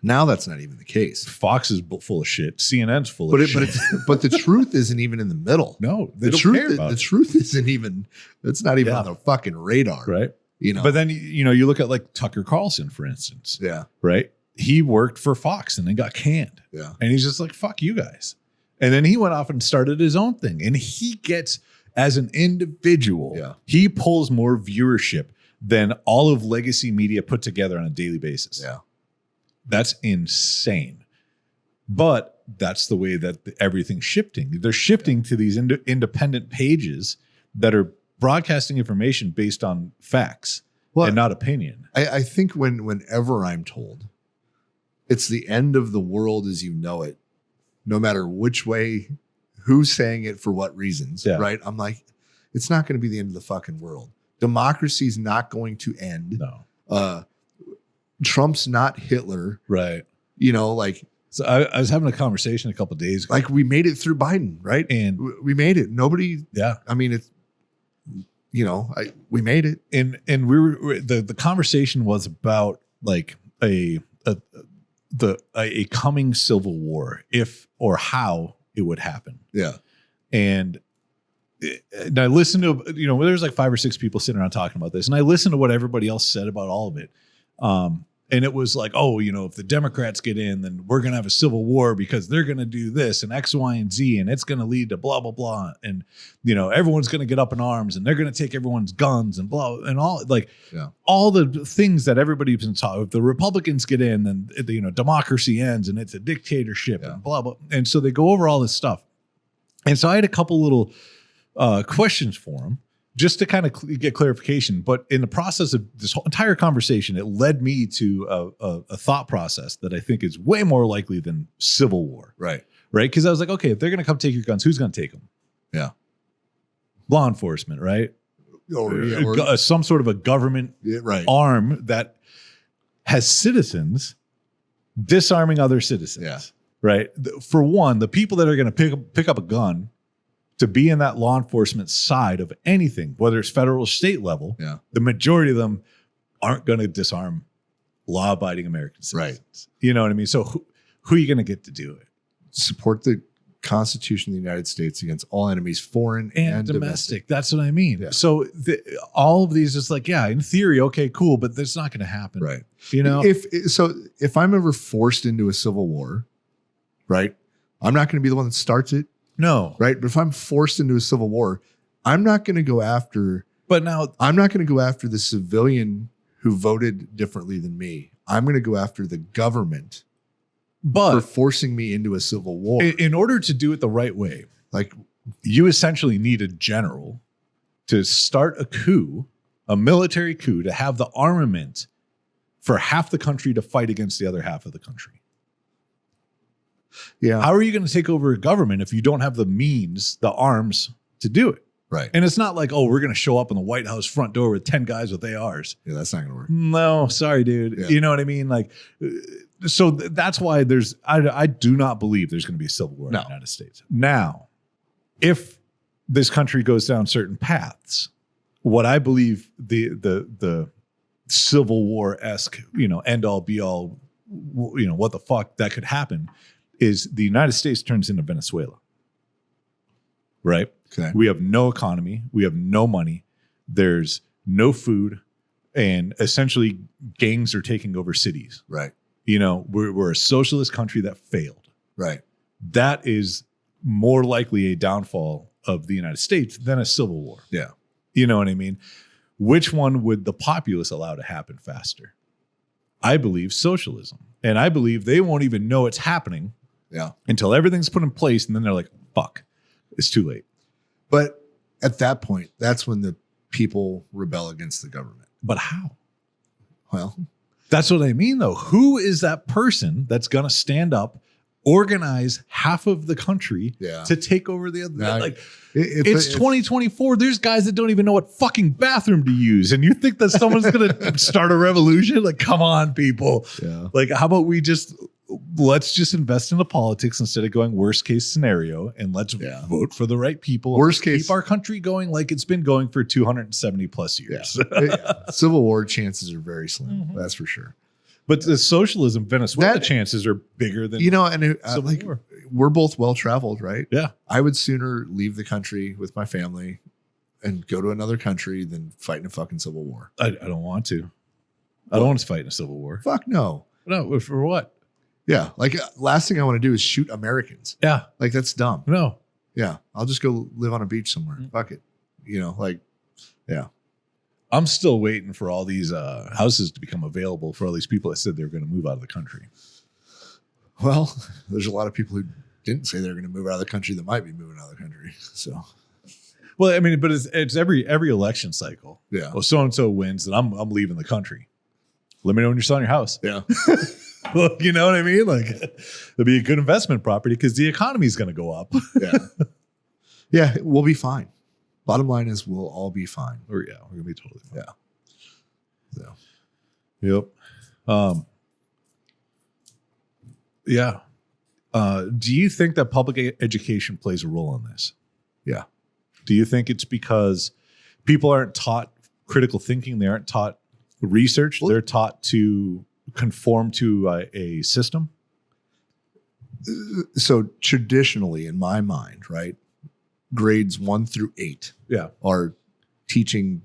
Now that's not even the case. Fox is full of shit. CNN's full of shit. But the truth isn't even in the middle. No, they The don't truth care about the it. truth isn't even. It's not even Yeah. on the fucking radar. Right. You know. But then, you look at like Tucker Carlson, for instance, yeah. right? He worked for Fox and then got canned. Yeah. And he's just like, fuck you guys. And then he went off and started his own thing. And he gets, as an individual, Yeah. he pulls more viewership than all of legacy media put together on a daily basis. Yeah. That's insane. But that's the way that everything's shifting. They're shifting to these independent pages that are broadcasting information based on facts and not opinion. I think whenever I'm told it's the end of the world as you know it, no matter which way, who's saying it for what reasons, right? I'm like, it's not going to be the end of the fucking world. Democracy's not going to end. No. Trump's not Hitler. Right. You know, like. So I was having a conversation a couple of days ago. Like, we made it through Biden, right? And we made it. Nobody. Yeah. I mean, it's, we made it. And we were the conversation was about like a coming civil war, if or how it would happen. Yeah. And I listened to, there's like 5 or 6 people sitting around talking about this, and I listened to what everybody else said about all of it. And it was like, if the Democrats get in, then we're going to have a civil war because they're going to do this and X, Y, and Z, and it's going to lead to blah, blah, blah. And, everyone's going to get up in arms and they're going to take everyone's guns and blah, and all all the things that everybody's been taught. If the Republicans get in, then, democracy ends and it's a dictatorship and blah, blah. And so they go over all this stuff. And so I had a couple little questions for them, just to kind of get clarification. But in the process of this whole entire conversation, it led me to a thought process that I think is way more likely than civil war. Right. Right. Because I was like, okay, if they're going to come take your guns, who's going to take them? Yeah. Law enforcement, right? Or Some sort of a government arm that has citizens disarming other citizens. Yeah. Right. For one, the people that are going to pick up a gun to be in that law enforcement side of anything, whether it's federal or state level, the majority of them aren't going to disarm law-abiding American citizens. Right. You know what I mean? So who are you going to get to do it? Support the Constitution of the United States against all enemies, foreign and domestic. That's what I mean. Yeah. So all of these is like, yeah, in theory, okay, cool, but that's not going to happen. Right. You know, If I'm ever forced into a civil war, right, I'm not going to be the one that starts it. no. Right. But if I'm forced into a civil war, I'm not going to go after But now, the civilian who voted differently than me. I'm going to go after the government for but forcing me into a civil war. in order to do it the right way, Like, you essentially need a general to start a coup, a military coup, to have the armament for half the country to fight against the other half of the country. yeah, How are you going to take over a government if you don't have the means, the arms to do it? right. And it's not like, oh, we're going to show up in the White House front door with 10 guys with ARs. Yeah, that's not going to work. No, sorry, dude. Yeah. You know what I mean? Like, so that's why I do not believe there's going to be a civil war in the United States. Now, if this country goes down certain paths, what I believe the Civil War-esque, end all be all, what the fuck that could happen is the United States turns into Venezuela. Right? Okay. We have no economy. We have no money. There's no food. And essentially, gangs are taking over cities. Right. We're a socialist country that failed. Right. That is more likely a downfall of the United States than a civil war. Yeah. You know what I mean? Which one would the populace allow to happen faster? I believe socialism. And I believe they won't even know it's happening until everything's put in place. And then they're like, fuck, it's too late. But at that point, that's when the people rebel against the government. But how? Well, that's what I mean, though. Who is that person that's going to stand up, organize half of the country to take over the other? Now, it's 2024. There's guys that don't even know what fucking bathroom to use. And you think that someone's going to start a revolution? Like, come on, people. Yeah. Like, how about let's just invest in the politics instead of going worst case scenario, and let's vote for the right people. Worst case, keep our country going like it's been going for 270 plus years. Civil war chances are very slim. That's for sure. But the socialism, Venezuela chances are bigger than Civil War. We're both well traveled, right? Yeah. I would sooner leave the country with my family and go to another country than fight in a fucking civil war. I don't want to. I don't want to fight in a civil war. Fuck no. No, for what? Yeah. Like, last thing I want to do is shoot Americans. Yeah. Like, that's dumb. No. Yeah. I'll just go live on a beach somewhere. Fuck it. Yeah. I'm still waiting for all these houses to become available for all these people that said they were going to move out of the country. Well, there's a lot of people who didn't say they're going to move out of the country that might be moving out of the country. So, well, I mean, but it's every election cycle. Yeah. Well, so and so wins, and I'm leaving the country. Let me know when you're selling your house. Yeah. Well, you know what I mean? Like, it'll be a good investment property because the economy is going to go up. Yeah. Yeah, we'll be fine. Bottom line is we'll all be fine. Or we're going to be totally fine. Yeah. So. Yep. Yeah. Do you think that public education plays a role in this? Yeah. Do you think it's because people aren't taught critical thinking? They aren't taught research. They're taught to conform to a system. So traditionally, in my mind, right, grades 1 through 8 are teaching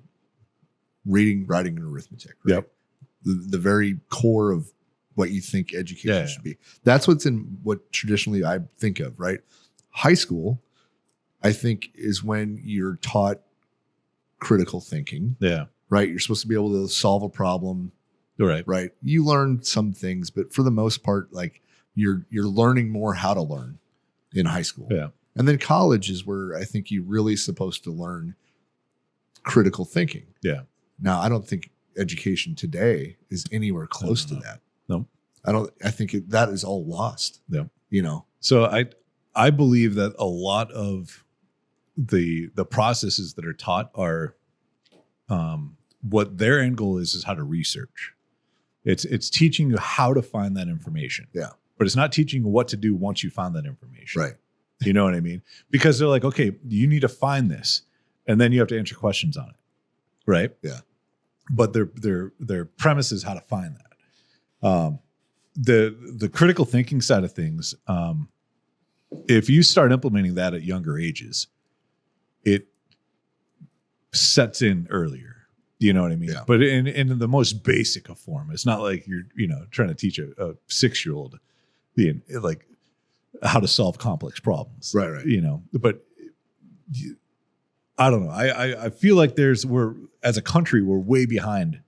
reading, writing, and arithmetic. Right? Yep. The very core of what you think education should be. That's what's in what traditionally I think of, right? High school, I think, is when you're taught critical thinking. Yeah. Right. You're supposed to be able to solve a problem. Right. Right. You learn some things, but for the most part, like you're learning more how to learn in high school. Yeah. And then college is where I think you're really supposed to learn critical thinking. Yeah. Now, I don't think education today is anywhere close to that. No. I think that is all lost. Yeah. So I believe that a lot of the processes that are taught are what their end goal is how to research. It's teaching you how to find that information. Yeah. But it's not teaching you what to do once you found that information. Right. You know what I mean? Because they're like, okay, you need to find this, and then you have to answer questions on it. Right? Yeah. But their premise is how to find that. the critical thinking side of things, if you start implementing that at younger ages, it sets in earlier. You know what I mean? Yeah. But in the most basic of form, it's not like you're, trying to teach a 6-year-old like how to solve complex problems. Right. But I don't know. I feel like we're as a country, we're way behind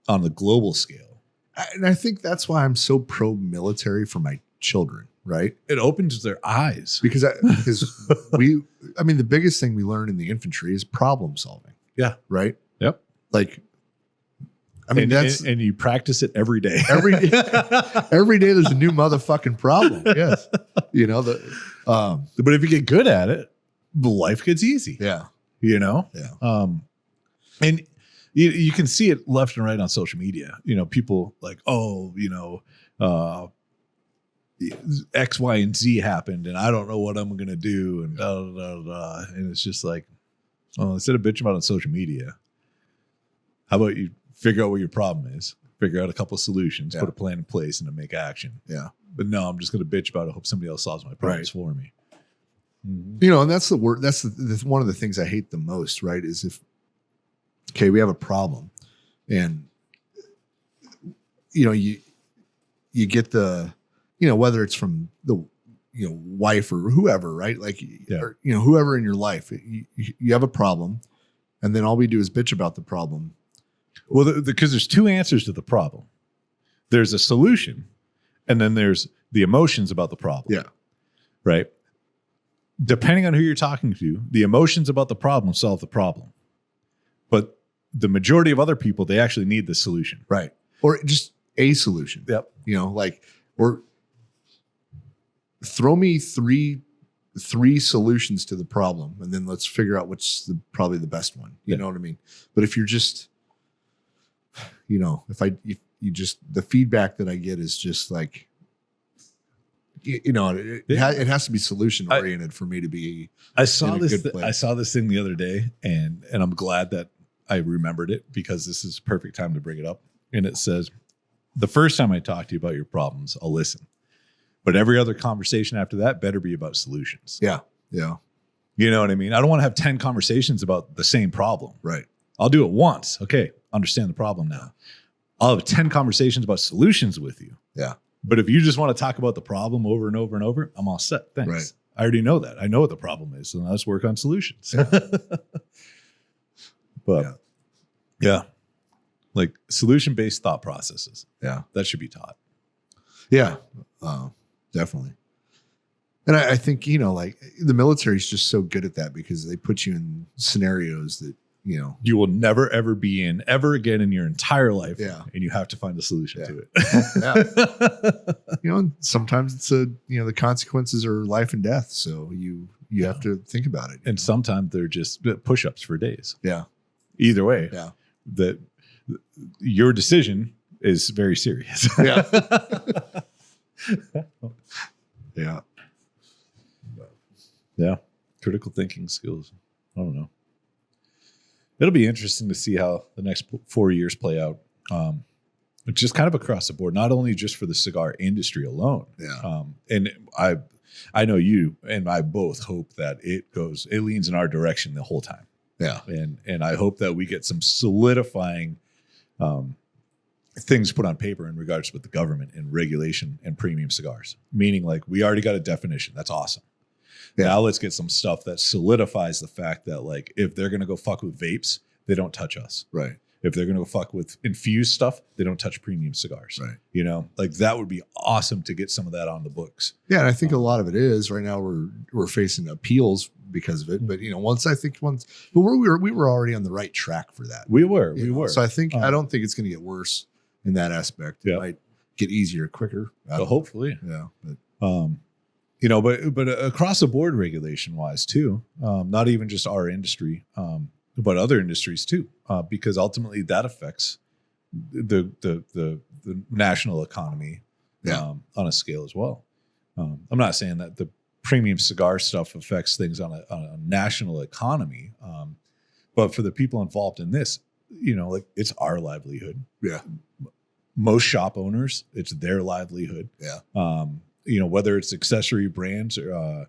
on the global scale. And I think that's why I'm so pro-military for my children, right? It opens their eyes. Because the biggest thing we learn in the infantry is problem solving. Yeah. Right? Yep. Like, and you practice it every day. Every day there's a new motherfucking problem. Yes. But if you get good at it, life gets easy. Yeah. Yeah. And you can see it left and right on social media. People like, X, Y, and Z happened, and I don't know what I'm gonna do, and da, da, da, da. And it's just like, instead of bitching about it on social media, how about you figure out what your problem is, figure out a couple of solutions, put a plan in place, and then make action. Yeah. But no, I'm just gonna bitch about it. Hope somebody else solves my problems for me. Mm-hmm. And that's the word. That's one of the things I hate the most. Right? Is we have a problem, and you get the whether it's from the wife or whoever, right? Like or, whoever in your life, you have a problem, and then all we do is bitch about the problem. Well, because there's two answers to the problem. There's a solution, and then there's the emotions about the problem. Yeah. Right. Depending on who you're talking to, the emotions about the problem solve the problem. But the majority of other people, they actually need the solution. Right. Or just a solution. Yep. Or throw me three solutions to the problem, and then let's figure out which probably the best one. You know what I mean? But if you're just, if you just, the feedback that I get is just like, it has to be solution oriented for me to be. I saw this thing the other day, and I'm glad that I remembered it, because this is a perfect time to bring it up. And it says, the first time I talk to you about your problems, I'll listen. But every other conversation after that better be about solutions. Yeah. Yeah. You know what I mean? I don't want to have 10 conversations about the same problem. Right. I'll do it once. Okay. Understand the problem now. I'll have 10 conversations about solutions with you. Yeah. But if you just want to talk about the problem over and over and over, I'm all set. Thanks. Right. I already know that. I know what the problem is. So now let's work on solutions. But yeah, like solution-based thought processes. Yeah. That should be taught. Yeah. Definitely. And I think, like the military is just so good at that, because they put you in scenarios that, you will never, ever be in ever again in your entire life. Yeah. And you have to find a solution to it. And sometimes it's the consequences are life and death. So you have to think about it. And sometimes they're just push-ups for days. Yeah. Either way. Yeah. That your decision is very serious. Yeah. Yeah. Yeah. Critical thinking skills. I don't know. It'll be interesting to see how the next 4 years play out. Just kind of across the board, not only just for the cigar industry alone. Yeah. And I know you and I both hope that it leans in our direction the whole time. Yeah. And I hope that we get some solidifying things put on paper in regards with the government and regulation and premium cigars. Meaning, like, we already got a definition. That's awesome. Yeah. Now let's get some stuff that solidifies the fact that, like, if they're going to go fuck with vapes, they don't touch us. Right. If they're going to go fuck with infused stuff, they don't touch premium cigars. Right. Like, that would be awesome to get some of that on the books. Yeah. And I think a lot of it is right now we're facing appeals because of it. But, but we were already on the right track for that. We were. So I don't think it's going to get worse in that aspect. It might get easier quicker. So hopefully. Yeah. But across the board regulation wise too, not even just our industry, but other industries too, because ultimately that affects the national economy on a scale as well. I'm not saying that the premium cigar stuff affects things on a national economy, but for the people involved in this, like, it's our livelihood. Yeah. most shop owners, it's their livelihood. Yeah. Whether it's accessory brands or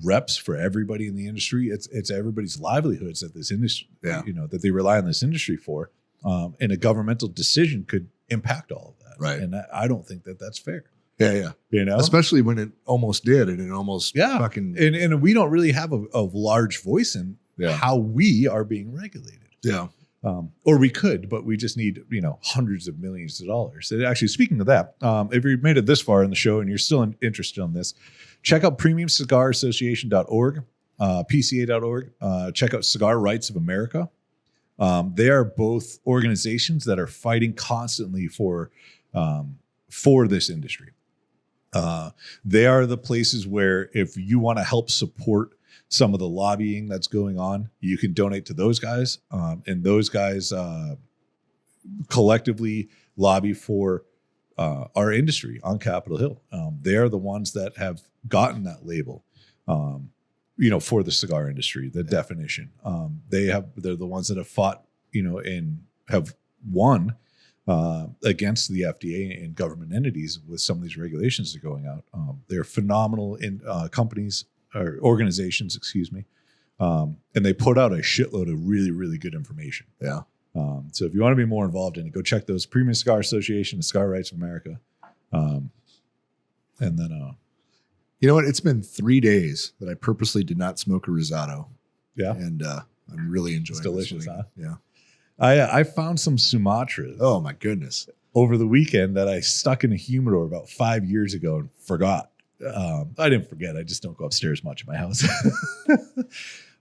reps for everybody in the industry, it's everybody's livelihoods that this industry, that they rely on this industry for. And a governmental decision could impact all of that. Right. And I don't think that that's fair. Yeah. Especially when it almost did, and it almost fucking. And we don't really have a large voice in how we are being regulated. Yeah. Or we could, but we just need, hundreds of millions of dollars. And actually, speaking of that, if you've made it this far in the show and you're still interested in this, check out premiumcigarassociation.org, PCA.org. Check out Cigar Rights of America. They are both organizations that are fighting constantly for this industry. They are the places where if you want to help support some of the lobbying that's going on, you can donate to those guys. And those guys collectively lobby for our industry on Capitol Hill. They are the ones that have gotten that label, for the cigar industry, the definition. They're the ones that have fought, and have won against the FDA and government entities with some of these regulations that are going out. They're phenomenal in companies or organizations, excuse me. And they put out a shitload of really, really good information. Yeah. So if you want to be more involved in it, go check those: Premium Cigar Association, the Cigar Rights of America. And then, you know what? It's been 3 days that I purposely did not smoke a Rosado. Yeah. And I'm really enjoying it. It's delicious, huh? Yeah. I found some Sumatras. Oh my goodness. Over the weekend that I stuck in a humidor about 5 years ago and forgot. I didn't forget. I just don't go upstairs much in my house.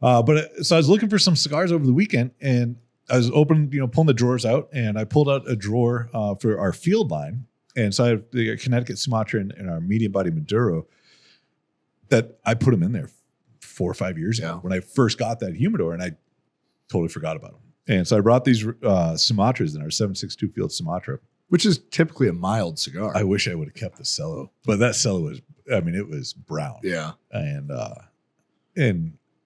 So I was looking for some cigars over the weekend, and I was pulling the drawers out, and I pulled out a drawer for our field line. And so I have the Connecticut Sumatra and our medium body Maduro that I put them in there 4 or 5 years ago when I first got that humidor, and I totally forgot about them. And so I brought these Sumatras in our 762 Field Sumatra, which is typically a mild cigar. I wish I would have kept the cello, but that cello was, it was brown. Yeah. And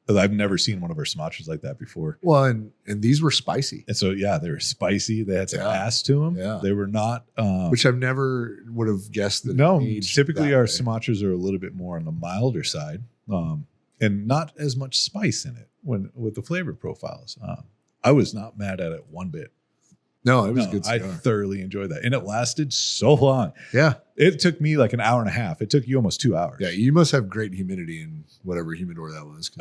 I've never seen one of our Sumatras like that before. Well, and these were spicy. And so, they were spicy. They had some ass to them. Yeah. They were not. Which I've never would have guessed that. No, typically our Sumatras are a little bit more on the milder side, and not as much spice in it with the flavor profiles. I was not mad at it one bit. No, it was a good cigar. I thoroughly enjoyed that. And it lasted so long. Yeah. It took me like an hour and a half. It took you almost 2 hours. Yeah, you must have great humidity in whatever humidor that was.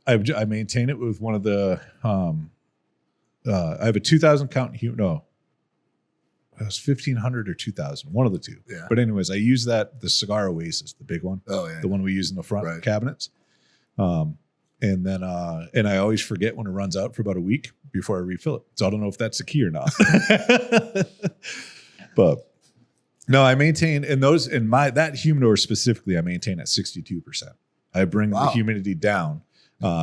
I maintain it with one of the, I have a 2,000 count, it was 1,500 or 2,000, one of the two. Yeah. But anyways, I use the Cigar Oasis, the big one. Oh, yeah. The one we use in the front cabinets. And then, and I always forget when it runs out for about a week before I refill it. So I don't know if that's the key or not. But no, I maintain that humidor specifically, I maintain at 62%. I bring the humidity down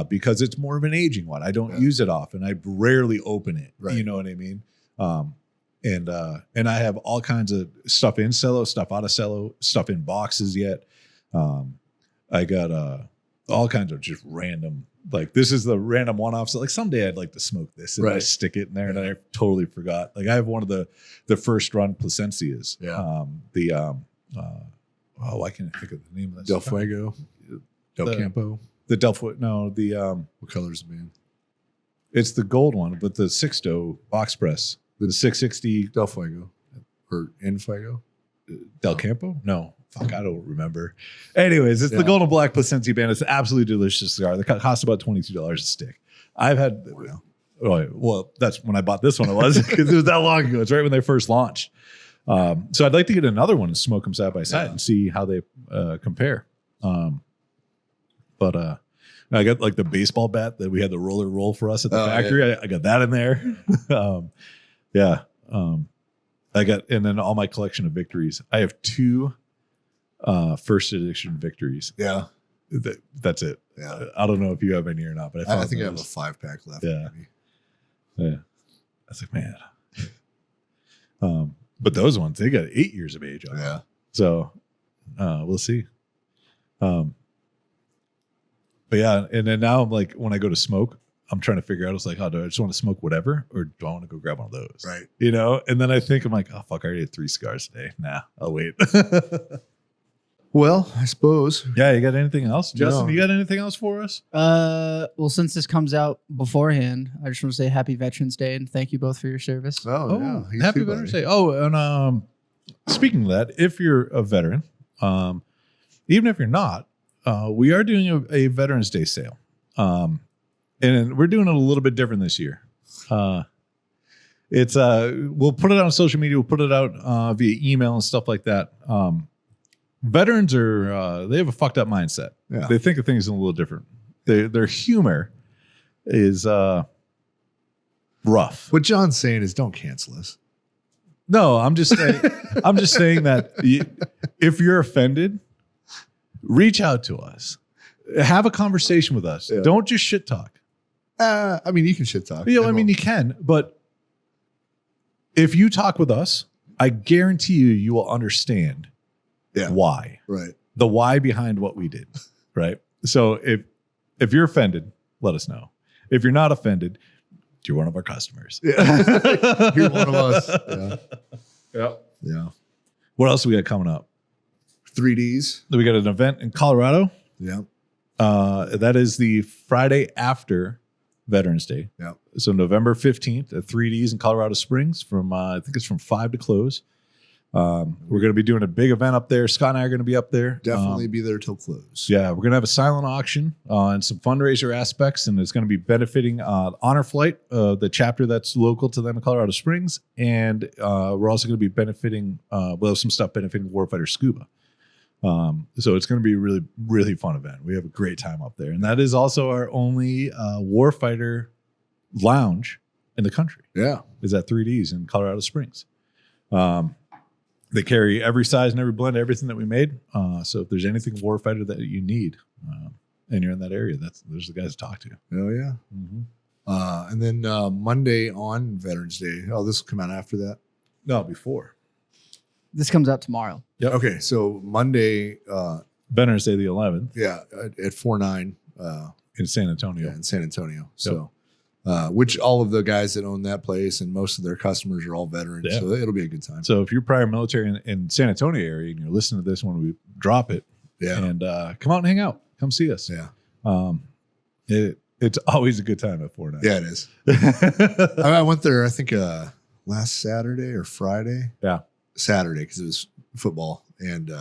because it's more of an aging one. I don't use it often. I rarely open it. Right. You know what I mean? And I have all kinds of stuff in cello, stuff out of cello, stuff in boxes yet. I got all kinds of just random, like this is the random one-off. So like someday I'd like to smoke this and I stick it in there, and I totally forgot. Like I have one of the first run Plasencias. Yeah. Why can't I think of the name of that? Del Fuego, Del Campo. The Del Fuego. No, what color is it, man? It's the gold one, but the Sixto box press, the 660 Del Fuego or En Fuego. Del Campo? No. Fuck, I don't remember. Anyways, it's the Golden Black Plasencia Band. It's an absolutely delicious cigar. They cost about $22 a stick. I've had, well, that's when I bought this one. It was because it was that long ago. It's right when they first launched. So I'd like to get another one and smoke them side by side and see how they compare. But I got like the baseball bat that we had the roller roll for us at the factory. I got that in there. I got, and then all my collection of victories. I have 2 first edition victories. Yeah. That's it. Yeah. I don't know if you have any or not, but I think I have a 5-pack left. Yeah. Maybe. Yeah. I was like, man. But those ones, they got 8 years of age on them. Yeah. So we'll see. But yeah, and then now I'm like, when I go to smoke, I'm trying to figure out. It's like, oh, do I just want to smoke whatever, or do I want to go grab one of those? Right. You know. And then I think I'm like, oh fuck, I already had 3 cigars today. Nah, I'll wait. Well, I suppose. Yeah, you got anything else, Justin? No. You got anything else for us? Well, since this comes out beforehand, I just want to say Happy Veterans Day and thank you both for your service. Oh, yeah. You Happy too, Veterans buddy. Day. Oh, and speaking of that, if you're a veteran, even if you're not, we are doing a Veterans Day sale. And we're doing it a little bit different this year. It's we'll put it out on social media, we'll put it out via email and stuff like that. Veterans are they have a fucked up mindset. Yeah. They think of things a little different. Their humor is rough. What John's saying is don't cancel us. No, I'm just saying. I'm just saying that if you're offended, reach out to us, have a conversation with us. Yeah. Don't just shit talk. I mean, you can shit talk. You know, I mean, you can, but if you talk with us, I guarantee you will understand why. Right. The why behind what we did. Right. So if you're offended, let us know. If you're not offended, you're one of our customers. Yeah. You're one of us. Yeah. Yeah. What else do we got coming up? 3Ds. We got an event in Colorado. Yeah. That is the Friday after Veterans Day. Yeah. So November 15th at 3Ds in Colorado Springs from I think it's from 5 to close. We're going to be doing a big event up there. Scott and I are going to be up there. Definitely be there till close. Yeah, we're going to have a silent auction and some fundraiser aspects, and it's going to be benefiting Honor Flight, the chapter that's local to them in Colorado Springs, and we're also going to be benefiting, we'll have some stuff benefiting Warfighter Scuba. So it's going to be a really, really fun event. We have a great time up there, and that is also our only Warfighter lounge in the country. Yeah. Is at 3Ds in Colorado Springs. They carry every size and every blend, everything that we made. So if there's anything Warfighter that you need, and you're in that area, there's the guys to talk to. Oh, yeah. Mm-hmm. And then Monday on Veterans Day. Oh, this will come out after that? No, before. This comes out tomorrow. Yep. Okay. So Monday, Veterans Day the 11th. yeah, at 4-9 in San Antonio. in San Antonio. So, which all of the guys that own that place and most of their customers are all veterans. Yeah. So it'll be a good time. So if you're prior military in San Antonio area and you're listening to this when we drop it, Yeah. and come out and hang out, come see us. Yeah. It's always a good time at 4-9. Yeah, it is. I went there, I think, last Saturday or Friday. Yeah. Saturday, because it was football. And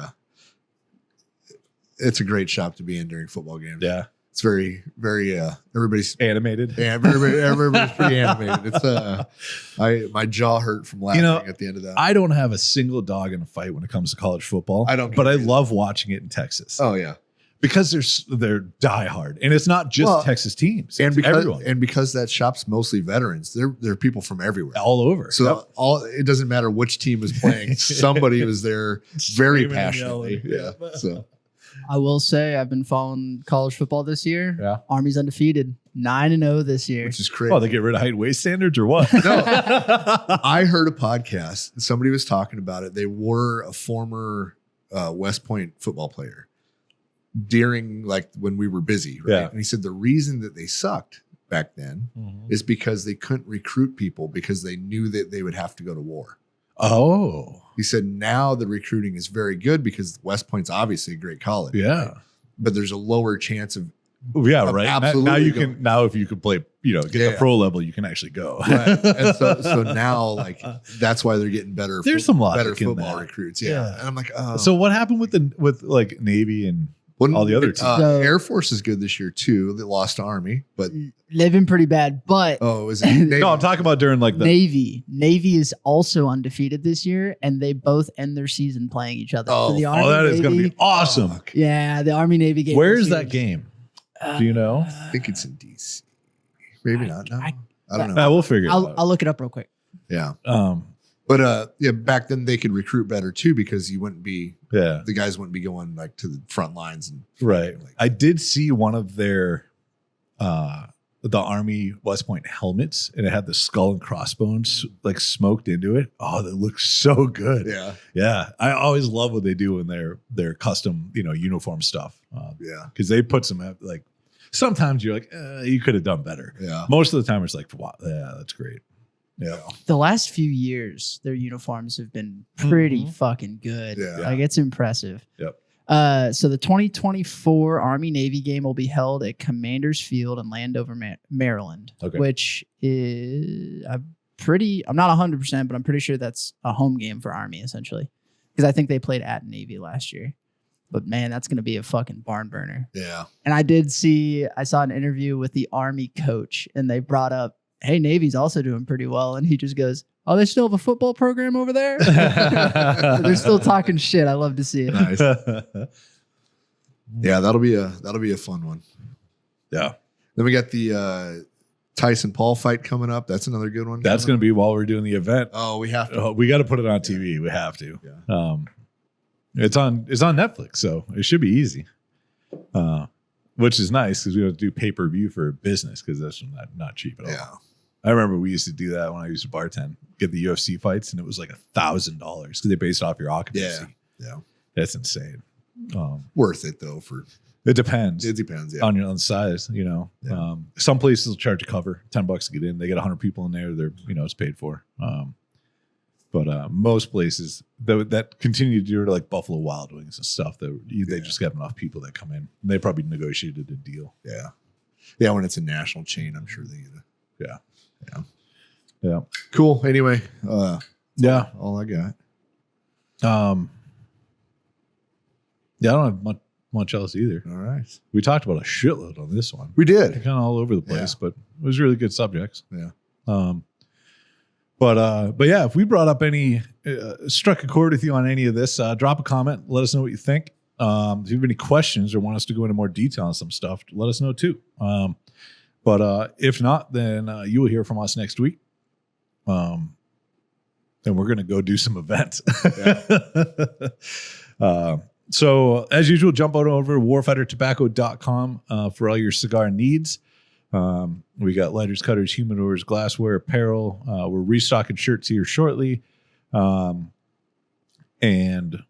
it's a great shop to be in during football games. Yeah. It's very, very, everybody's Animated. yeah, everybody's pretty animated. It's my jaw hurt from laughing at the end of that. I don't have a single dog in a fight when it comes to college football. I don't but I either. love watching it in Texas. Oh yeah, because they're diehard, and it's not just Texas teams, and it's everyone because that shop's mostly veterans, they're people from everywhere, all over. So it doesn't matter which team was playing, somebody was there very Screaming and passionately. yelling. Yeah, so I will say I've been following college football this year. Yeah. Army's undefeated, 9-0 this year. which is crazy. Oh, they get rid of height and weight standards or what? No, I heard a podcast. Somebody was talking about it. They were a former West Point football player during when we were busy, right? Yeah. And he said the reason that they sucked back then is because they couldn't recruit people because they knew that they would have to go to war. Oh, He said now the recruiting is very good because West Point's obviously a great college. yeah. right? But there's a lower chance of Yeah, right. absolutely Now you going. can. Now if you can play, get the Yeah. pro level, you can actually go. Right. And so now that's why they're getting better. There's some logic better in football that. recruits. Yeah. Yeah. And I'm like, oh. So what happened with Navy and all the other teams? So- Air Force is good this year too. They lost to Army, but Living pretty bad, but is it Navy? No, I'm talking about during the Navy is also undefeated this year, and they both end their season playing each other. Oh, So the Army, that is going to Navy- be awesome. Fuck. Yeah, the Army Navy game. Where this is year that game? Do you know? I think it's in DC. Maybe not. No, I- I don't know. We'll figure it out. I'll look it up real quick. Yeah. Um, But back then they could recruit better too because you wouldn't be yeah, the guys wouldn't be going to the front lines and right. I did see one of their the Army West Point helmets, and it had the skull and crossbones smoked into it. Oh, that looks so good. yeah. Yeah, I always love what they do in their custom uniform stuff. Yeah. Because they put some Sometimes you're like, you could have done better. Yeah. Most of the time, it's like, wow, yeah, that's great. Yeah. The last few years, their uniforms have been pretty fucking good. Yeah. Like, it's impressive. Yep. So the 2024 Army-Navy game will be held at Commanders Field in Landover, Maryland, which is I'm not 100%, but I'm pretty sure that's a home game for Army, essentially, because I think they played at Navy last year. But man, that's going to be a fucking barn burner. Yeah. And I saw an interview with the Army coach, and they brought up, hey, Navy's also doing pretty well. And he just goes, oh, they still have a football program over there? They're still talking shit. I love to see it. Nice. Yeah, that'll be a fun one. Yeah. Then we got the Tyson Paul fight coming up. That's another good one. That's going to be while we're doing the event. Oh, we have to. We got to put it on TV. We have to. Yeah. It's on Netflix, so it should be easy. Which is nice because we don't do pay-per-view for business because that's not cheap at all. Yeah. I remember we used to do that when I used to bartend, get the UFC fights, and it was like $1,000 because they based off your occupancy. Yeah. That's insane. Worth it though it depends. It depends, yeah. On the size, you know. Yeah. Some places will charge a cover, $10 to get in. They get 100 people in there. They're, it's paid for. But most places that continue to do it, like Buffalo Wild Wings and stuff, they just have enough people that come in. They probably negotiated a deal. Yeah. Yeah, when it's a national chain, I'm sure they get it. Yeah. Cool. Anyway, Yeah. all I got. Yeah, I don't have much else either. All right. We talked about a shitload on this one. We did. Kind of all over the place, but it was really good subjects. Yeah. But yeah, if we brought up struck a chord with you on any of this, drop a comment. Let us know what you think. If you have any questions or want us to go into more detail on some stuff, let us know too. But if not, then you will hear from us next week. And we're going to go do some events. So as usual, jump on over to warfightertobacco.com for all your cigar needs. We got lighters, cutters, humidors, glassware, apparel. We're restocking shirts here shortly. And am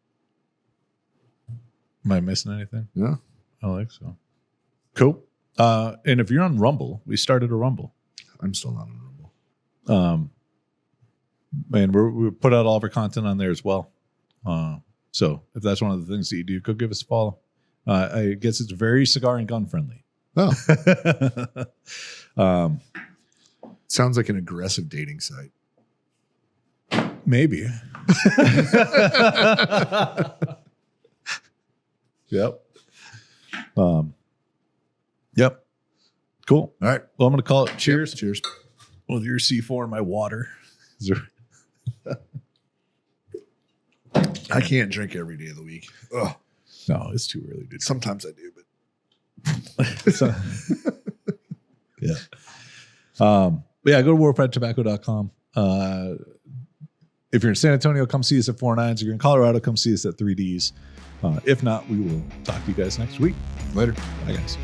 I missing anything? Yeah. I don't think so. Cool. And if you're on Rumble, we started a Rumble. I'm still not on Rumble. And we put out all of our content on there as well. So if that's one of the things that you do, go give us a follow. I guess it's very cigar and gun friendly. Oh. Sounds like an aggressive dating site. Maybe. Yep. Yep. Cool. All right. Well, I'm going to call it cheers. Yep. Cheers. With your C4 and my water. I can't drink every day of the week. Ugh. No, it's too early to drink. Sometimes I do, but yeah. But yeah, go to warfightertobacco.com. If you're in San Antonio, come see us at 4 Nines. If you're in Colorado, come see us at 3Ds. If not, we will talk to you guys next week. Later. Bye, guys.